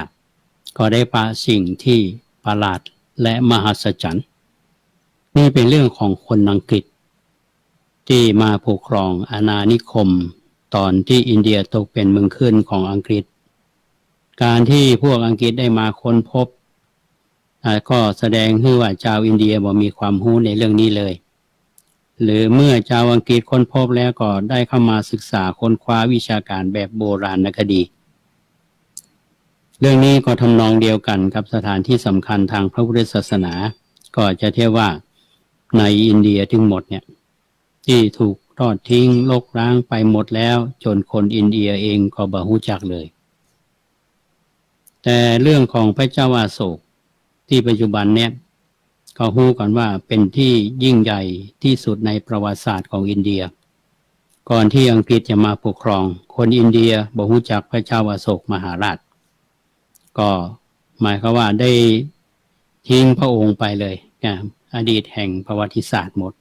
ก็ได้ปะสิ่งที่ประหลาดและมหัศจรรย์นี่เป็นเรื่องของคนอังกฤษที่มาปกครองอาณานิคมตอนที่อินเดียตกเป็นเมืองขึ้นของอังกฤษการที่พวกอังกฤษได้มาค้นพบก็แสดงให้ว่าชาวอินเดียบ่มีความรู้ในเรื่องนี้เลยหรือเมื่อชาวอังกฤษค้นพบแล้วก็ได้เข้ามาศึกษาค้นคว้าวิชาการแบบโบราณคดีเรื่องนี้ก็ทำนองเดียวกันกับสถานที่สำคัญทางพระพุทธศาสนาก็จะเทียบว่าในอินเดียทั้งหมดเนี่ยที่ถูกทอดทิ้งรกร้างไปหมดแล้วจนคนอินเดียเองก็บ่รู้จักเลยแต่เรื่องของพระเจ้าอาโศกที่ปัจจุบันเนี่ยก็รู้กันว่าเป็นที่ยิ่งใหญ่ที่สุดในประวัติศาสตร์ของอินเดียก่อนที่อังกฤษจะมาปกครองคนอินเดียบ่รู้จักพระเจ้าอาโศกมหาราชก็หมายความว่าได้ทิ้งพระองค์ไปเลยอดีตแห่งประวัติศาสตร์หมด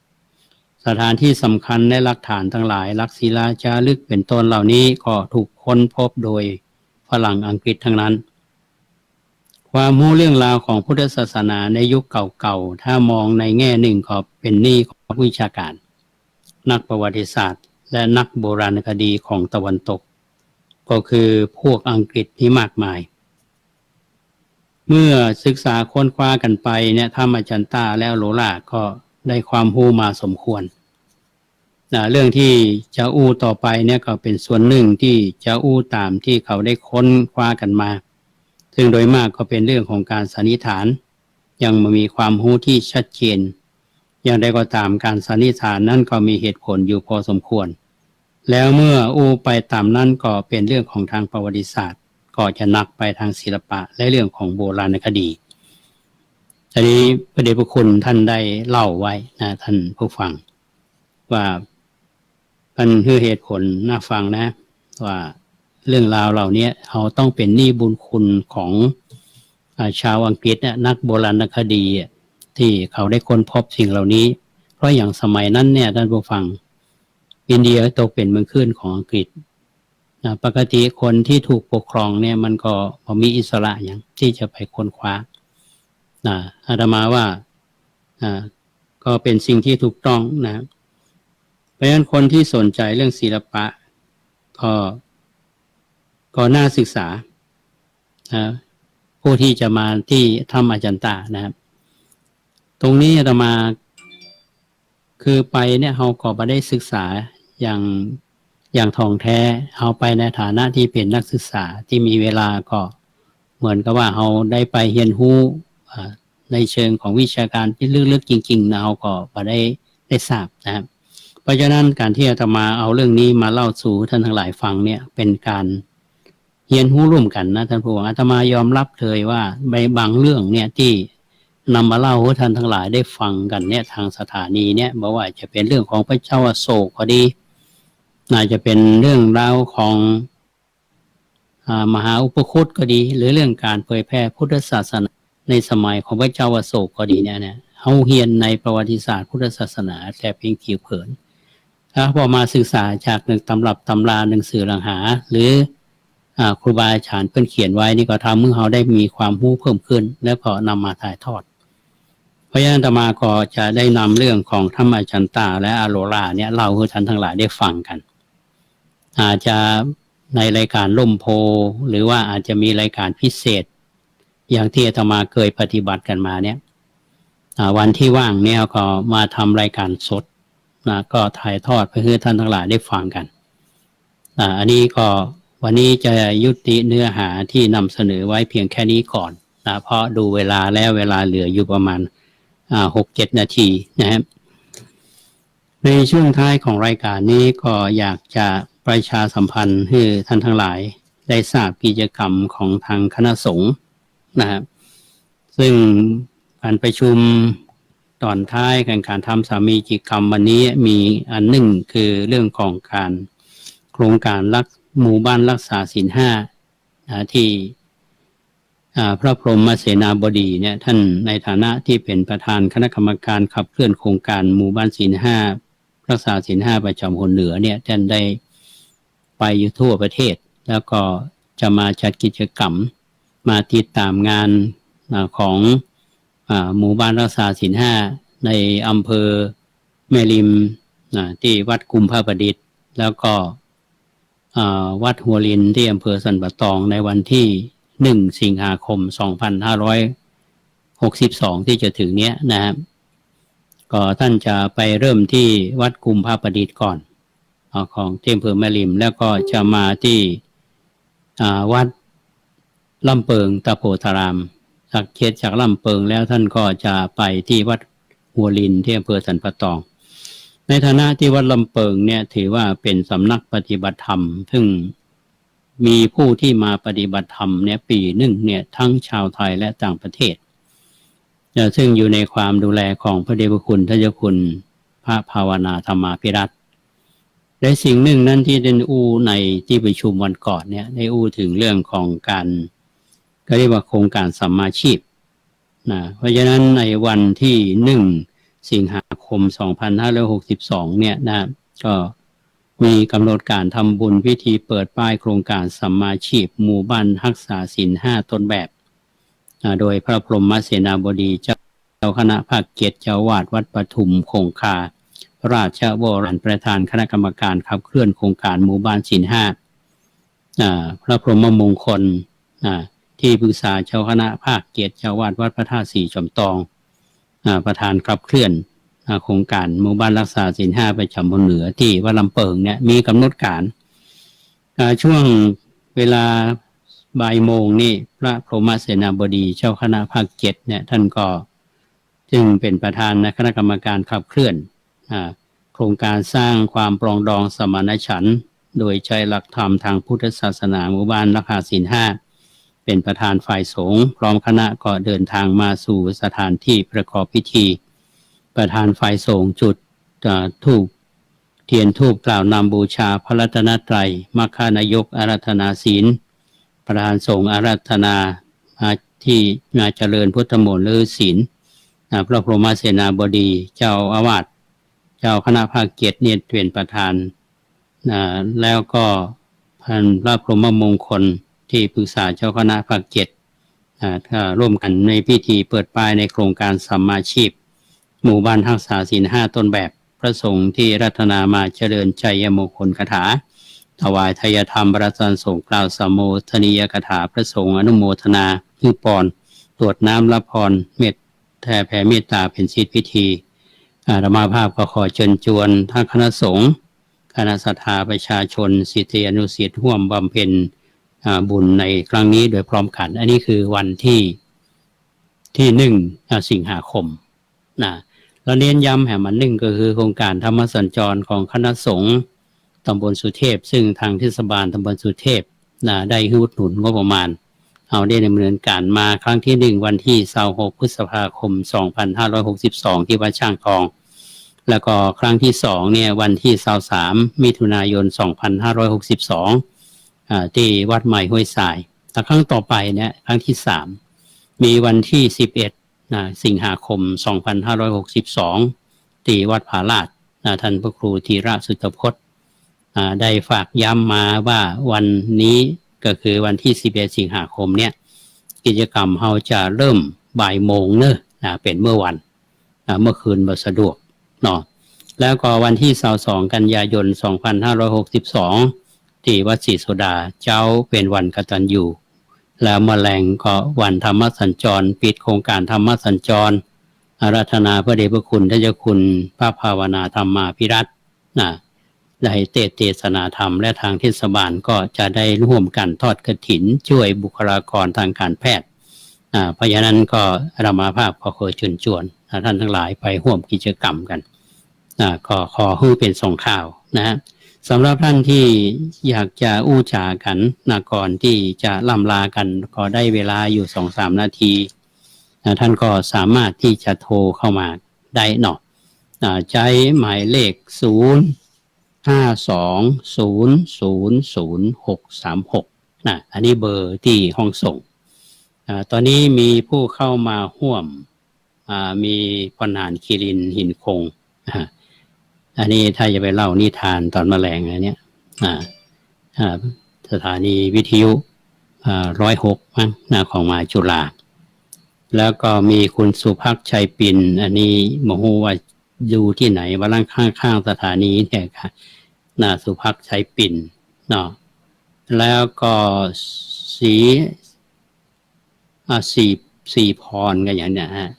สถานที่สำคัญและหลักฐานทั้งหลายหลักศิลาจารึกเป็นต้นเหล่านี้ก็ถูกค้นพบโดยฝรั่งอังกฤษทั้งนั้นความรู้เรื่องราวของพุทธศาสนาในยุคเก่าๆถ้ามองในแง่หนึ่งก็เป็นหนี้ของวิชาการนักประวัติศาสตร์และนักโบราณคดีของตะวันตกก็คือพวกอังกฤษที่มากมายเมื่อศึกษาค้นคว้ากันไปเนี่ยถ้ำอาจันตาและโลลาก็ได้ความรู้มาสมควรเรื่องที่จะอู้ต่อไปเนี่ยก็เป็นส่วนหนึ่งที่จะอู้ตามที่เขาได้ค้นคว้ากันมาซึ่งโดยมากก็เป็นเรื่องของการสันนิษฐานยังไม่มีความรู้ที่ชัดเจนอย่างใดก็ตามการสันนิษฐานนั้นก็มีเหตุผลอยู่พอสมควรแล้วเมื่ออู้ไปตามนั้นก็เป็นเรื่องของทางประวัติศาสตร์ก็จะนักไปทางศิลปะและเรื่องของโบราณคดีทีนี้พระเดชพระคุณท่านได้เล่าไว้นะท่านผู้ฟังว่ามันคือเหตุผลน่าฟังนะว่าเรื่องราวเหล่านี้เราต้องเป็นหนี้บุญคุณของชาวอังกฤษนักโบราณคดีที่เขาได้ค้นพบสิ่งเหล่านี้เพราะอย่างสมัยนั้นเนี่ยท่านผู้ฟังอินเดียตกเป็นเมืองขึ้นของอังกฤษปกติคนที่ถูกปกครองเนี่ยมันก็มีอิสระอย่างที่จะไปค้นคว้าอาตมาว่าก็เป็นสิ่งที่ถูกต้องนะเพราะฉะนั้นคนที่สนใจเรื่องศิลปะก็น่าศึกษาผู้ที่จะมาที่ถ้ำอาจันตานะครับตรงนี้อาตมาคือไปเนี่ยเราก็บ่ได้ศึกษาอย่างท่องแท้เอาไปในฐานะที่เป็นนักศึกษาที่มีเวลาก็เหมือนกับว่าเราได้ไปเรียนรู้ในเชิงของวิชาการที่ลึกๆจริงๆนะเราก็บ่ได้ทราบนะครับเพราะฉะนั้นการที่อาตมาเอาเรื่องนี้มาเล่าสู่ท่านทั้งหลายฟังเนี่ยเป็นการเรียนรู้ร่วมกันนะท่านผู้ฟังอาตมายอมรับเลยว่าในบางเรื่องเนี่ยที่นำมาเล่าให้ท่านทั้งหลายได้ฟังกันเนี่ยทางสถานีเนี่ยบอกว่าจะเป็นเรื่องของพระเจ้าอโศกก็ดีน่าจะเป็นเรื่องราวของ มหาอุปคุตก็ดีหรือเรื่องการเผยแพร่พุทธศาสนาในสมัยของพระเจ้าอโศกก็ดีเนี่ยเฮาเรียนในประวัติศาสตร์พุทธศาสนาแต่เพียงผิวเผินถ้าพอมาศึกษาจากหนึ่งตำรับตำราหนังสือหลังหาหรือครูบาอาจารย์เพิ่นเขียนไว้นี่ก็ทำให้เราได้มีความรู้เพิ่มขึ้นและก็นำมาถ่ายทอดเพราะฉะนั้นอาตมาก็จะได้นำเรื่องของธรรมจันตาและอโลราเนี่ยเล่าให้ท่านทั้งหลายได้ฟังกันอาจจะในรายการล่มโพหรือว่าอาจจะมีรายการพิเศษอย่างที่อาตมาเคยปฏิบัติกันมาเนี่ยวันที่ว่างเนี่ยก็มาทำรายการสดก็ถ่ายทอดไปให้ท่านทั้งหลายได้ฟังกันอันนี้ก็วันนี้จะยุติเนื้อหาที่นำเสนอไว้เพียงแค่นี้ก่อนเพราะดูเวลาแล้วเวลาเหลืออยู่ประมาณ6-7 นาทีนะครับในช่วงท้ายของรายการนี้ก็อยากจะประชาสัมพันธ์ให้ท่านทั้งหลายได้ทราบกิจกรรมของทางคณะสงฆ์นะครับซึ่งการประชุมตอนท้ายการทำสามีจิกรรมวันนี้มีอันหนึ่งคือเรื่องของการโครงการหมู่บ้านรักษาศีล 5ที่พระพรหมเสนาบดีเนี่ยท่านในฐานะที่เป็นประธานคณะกรรมการขับเคลื่อนโครงการหมู่บ้านศีล 5รักษาศีล 5ประจำคนเหนือเนี่ยท่านได้ไปอยู่ทั่วประเทศแล้วก็จะมาจัดกิจกรรมมาติดตามงานของหมู่บ้านรักษาศีล 5ในอำเภอแม่ริมที่วัดกุมภาประดิษฐ์แล้วก็วัดหัวลินที่อำเภอสันป่าตองในวันที่1 สิงหาคม 2562ที่จะถึงเนี้ยนะครับก็ท่านจะไปเริ่มที่วัดกุมภาประดิษฐ์ก่อนของที่อำเภอแม่ริมแล้วก็จะมาที่วัดลำเปิงตะโพธารามจากเขตจากลำเปิงแล้วท่านก็จะไปที่วัดหัวลินที่อำเภอสันป่าตองในฐานะที่วัดลำเปิงเนี่ยถือว่าเป็นสำนักปฏิบัติธรรมซึ่งมีผู้ที่มาปฏิบัติธรรมเนี่ยปีหนึ่งเนี่ยทั้งชาวไทยและต่างประเทศซึ่งอยู่ในความดูแลของพระเดชพระคุณทศคุณพระภาวนาธรรมาภิรัตน์และสิ่งหนึ่งนั้นที่ได้ในที่ประชุมวันก่อนเนี่ยได้ถึงเรื่องของการก็เรียกว่าโครงการสัมมาชีพเพราะฉะนั้นในวันที่1 สิงหาคม 2562เนี่ยก็มีกำหนดการทำบุญพิธีเปิดป้ายโครงการสัมมาชีพหมู่บ้านรักษาศีล 5ต้นแบบโดยพระพรหมเสนาบดีเจ้าคณะภาค7เจ้าวาดวัดปทุมคงคาราชวรประธานคณะกรรมการขับเคลื่อนโครงการหมู่บ้านศีล 5พระพรหมมงคลที่ปรึกษาเจ้าคณะภาค7เจ้าวาดวัดพระธาตุสีจอมตองประธานขับเคลื่อนโครงการหมู่บ้านรักษาศีล 5ประจำคนเหนือที่วัดลำเปิงเนี่ยมีกำหนดการช่วงเวลาบ่ายโมงนี่พระพรหมเสนาบดีเจ้าคณะภาค7เนี่ยท่านก็จึงเป็นประธานคณะกรรมการขับเคลื่อนโครงการสร้างความปรองดองสมานฉันท์โดยใช้หลักธรรมทางพุทธศาสนาหมู่บ้านรักษาศีล 5เป็นประธานฝ่ายสงฆ์พร้อมคณะก็เดินทางมาสู่สถานที่ประกอบพิธีประธานฝ่ายสงฆ์จุดธูปเทียนธูปกล่าวนำบูชาพระรัตนตรัยมัคคานายกอาราธนาศีลประธานสงฆ์อาราธนาที่มาเจริญพุทธมนต์หรือศีลพระพรหมเสนาบดีเจ้าอาวาสเจ้าคณะภาค7เนี่ยเป็นประธานแล้วก็พระพรหมมงคลที่ปรึกษาเจ้าคณะภาค7ร่วมกันในพิธีเปิดป้ายในโครงการสัมมาชีพหมู่บ้านรักษาศีล 5ต้นแบบพระสงฆ์ที่รัตนามาเจริญชัยมงคลคาถาถวายทายธรรมประสานสงฆ์กล่าวสมโภชนียคาถาพระสงฆ์อนุโมทนาคือปอนตรวจน้ำรับพรเมตแผ่เมตตาเป็นศีลพิธีธรรมาภาพก็ขอเชิญชวนทั้งคณะสงฆ์คณะศรัทธาประชาชนศิษยานุศิษย์ร่วมบำเพ็ญบุญในครั้งนี้โดยพร้อมกันอันนี้คือวันที่1 สิงหาคมเราเน้นย้ำแห่งมันหนึ่งก็คือโครงการธรรมสัญจรของคณะสงฆ์ตำบลสุเทพซึ่งทางเทศบาลตำบลสุเทพได้อุดหนุนงบประมาณเอาได้ดำเนินการมาครั้งที่1วันที่26 พฤษภาคม 2562ที่วัดช่างทองแล้วก็ครั้งที่2เนี่ยวันที่23 มิถุนายน 2562 ที่วัดใหม่ห้วยทรายแต่ครั้งต่อไปเนี่ยครั้งที่3มีวันที่11สิงหาคม2562ที่วัดผาลาดท่านพระครูธีระสุตพจน์ได้ฝากย้ำมาว่าวันนี้ก็คือวันที่11สิงหาคมเนี่ยกิจกรรมเราจะเริ่มบ่ายโมงเนอะเป็นเมื่อวันเมื่อคืนบ่สะดวกเนาะแล้วก็วันที่22กันยายน2562ที่วัดศรีโสดาเจ้าเป็นวันกตัญญูแล้วมะแรงก็วันธรรมสัญจรปิดโครงการธรรมสัญจรอาราธนาพระเดชพระคุณท่านเจ้าคุณพระภาวนาธรรมาภิรัตน์ได้เทศนาธรรมและทางเทศบาลก็จะได้ร่วมกันทอดกฐินช่วยบุคลากรทางการแพทย์เพราะฉะนั้นก็อาตมาภาพขอเชิญชวนท่านทั้งหลายไปร่วมกิจกรรมกันก็ขอให้เป็นส่งข่าวนะสำหรับท่านที่อยากจะอู้จากันก่อนที่จะล่ำลากันก็ได้เวลาอยู่ 2-3 นาทีท่านก็สามารถที่จะโทรเข้ามาได้เนาะใช้หมายเลข052000636อันนี้เบอร์ที่ห้องส่งตอนนี้มีผู้เข้ามาร่วมมีพลทหารคิรินทร์หินคงอันนี้ถ้าจะไปเล่านิทานตอนแมลงอะไรเนี้ยสถานีวิทยุ106มั้งของมหาจุฬาแล้วก็มีคุณสุภักดิ์ชัยปิ่นอันนี้โมโหว่าอยู่ที่ไหนว่าล่างข้างสถานีเนี่ยค่ะสุภักดิ์ชัยปิ่นเนาะแล้วก็สีพรกันอย่างเนี้ยฮะ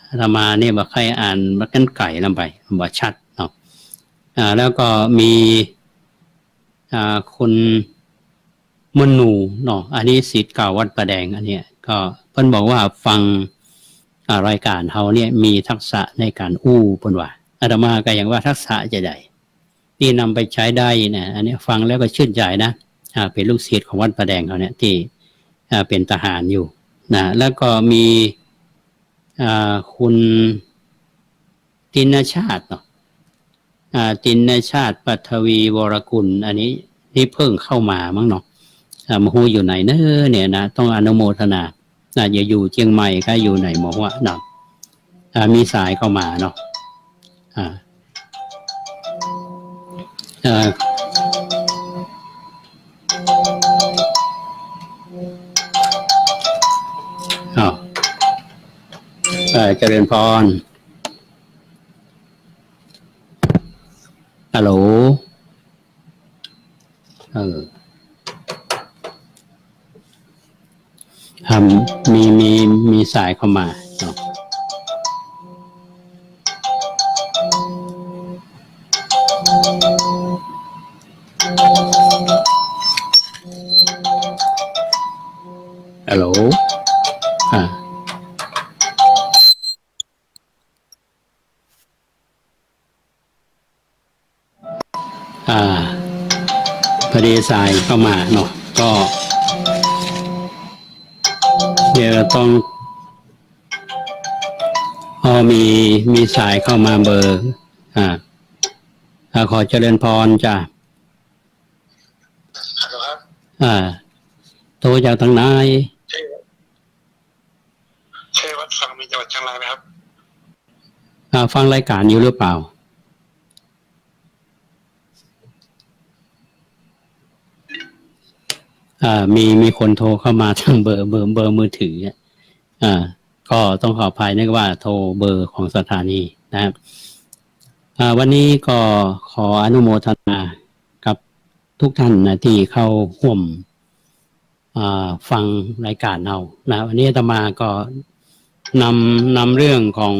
อาตมาเนี่ยบอกใครอ่านมากันไก่ลงไปบอกชัดเนาะแล้วก็มีคุณมนูเนาะอันนี้ศิษย์เก่าวัดประแดงอันเนี้ยก็เพิ่นบอกว่าฟังรายการเขาเนี่ยมีทักษะในการอู้เพิ่นว่าอาตมาก็อย่างว่าทักษะจะได้ที่นำไปใช้ได้นะอันนี้ฟังแล้วก็ชื่นใจนะเป็นลูกศิษย์ของวัดประแดงเขาเนี่ยที่เป็นทหารอยู่นะแล้วก็มีคุณตินชาติเนาะตินชาติปัทวีวรกุลอันนี้ที่เพิ่งเข้ามามั้งเนาะมโหอยู่ไหนเนอะเนี่ยนะต้องอนุโมทนาอย่าอยู่เชียงใหม่ก็อยู่ไหนหมอว่าเนาะมีสายเข้ามาเนาะเจริญพรฮัลโหลมีสายเข้ามาเนาะฮัลโหลพอดีสายเข้ามาเนาะก็เดี๋ยวต้องมีสายเข้ามาเบอร์ขอเจริญพรจ้ะโทรจากทางไหนใช่วัดฝั่งมีจังหวัดเชียงรายไหมครับฟังรายการอยู่หรือเปล่ามีคนโทรเข้ามาทางเบอร์มือถือก็ต้องขออภัยนะว่าโทรเบอร์ของสถานีนะครับวันนี้ก็ขออนุโมทนากับทุกท่านนะที่เข้าร่วมฟังรายการเรานะวันนี้อาตมาก็นำเรื่องของ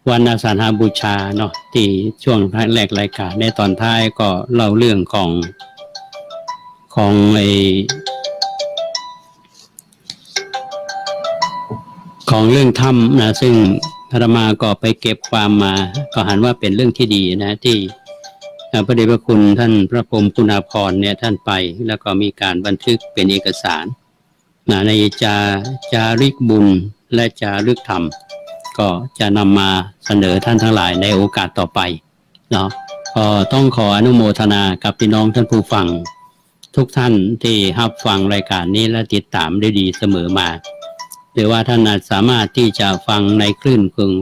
วันอาสาฬหบูชาเนาะที่ช่วงท้ายแรกรายการในตอนท้ายก็เล่าเรื่องของเรื่องธรรมนะซึ่งอาตมาก็ไปเก็บความมาก็หันว่าเป็นเรื่องที่ดีนะที่พระเดชพระคุณท่านพระพรหมคุณาภรณ์เนี่ยท่านไปแล้วก็มีการบันทึกเป็นเอกสารในจารึกบุญและจารึกธรรมก็จะนำมาเสนอท่านทั้งหลายในโอกาสต่อไปเนาะ ก็ต้องขออนุโมทนากับพี่น้องท่านผู้ฟังทุกท่านที่รับฟังรายการนี้และติดตามได้ดีเสมอมาหรือว่าท่านอาจสามารถที่จะฟังในคลื่นกึ่ง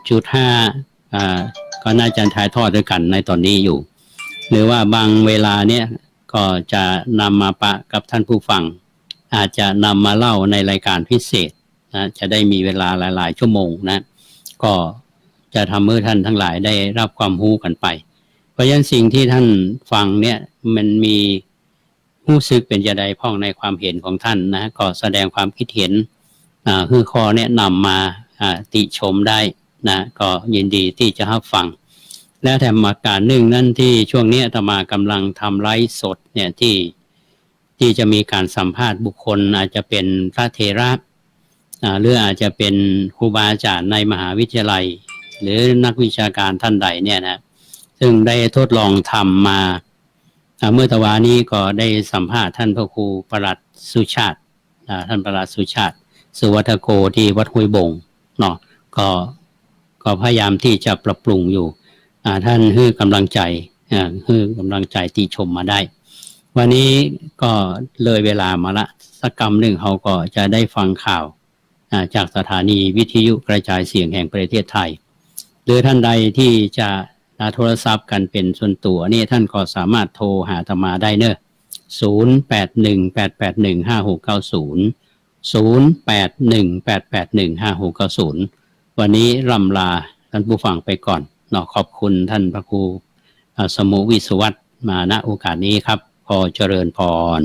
104.5ก็น่าจะถ่ายทอดด้วยกันในตอนนี้อยู่หรือว่าบางเวลาเนี่ยก็จะนำมาปะกับท่านผู้ฟังอาจจะนำมาเล่าในรายการพิเศษนะจะได้มีเวลาหลายๆชั่วโมงนะก็จะทำให้ท่านทั้งหลายได้รับความรู้กันไปเพราะฉะนั้นสิ่งที่ท่านฟังเนี่ยมันมีรู้สึกเป็นจะใดพ้องในความเห็นของท่านนะก็แสดงความคิดเห็นคือข้อแนะนำมาติชมได้นะก็ยินดีที่จะรับฟังและแถมอาการหนึ่งนั่นที่ช่วงนี้อาตมากำลังทำไลฟ์สดเนี่ยที่จะมีการสัมภาษณ์บุคคลอาจจะเป็นพระเถระหรืออาจจะเป็นครูบาอาจารย์ในมหาวิทยาลัยหรือนักวิชาการท่านใดเนี่ยนะซึ่งได้ทดลองทำมาเมื่อตะวานี้ก็ได้สัมภาษณ์ท่านพระครูประหลัดสุชาติท่านประหลัดสุชาติสุวัฒโกที่วัดห้วยบงเนาะก็พยายามที่จะปรับปรุงอยู่ท่านให้กำลังใจติชมมาได้วันนี้ก็เลยเวลามาละสักกรรมหนึ่งเขาก็จะได้ฟังข่าวจากสถานีวิทยุกระจายเสียงแห่งประเทศไทยหรือท่านใดที่จะโทรศัพท์กันเป็นส่วนตัวนี่ท่านก็สามารถโทรหาอาตมาได้เนอะ0818815690วันนี้รำลาท่านผู้ฟังไปก่อนเนาะขอบคุณท่านพระครูสมุวิศวัตรมาณโอกาสนี้ครับขอเจริญพร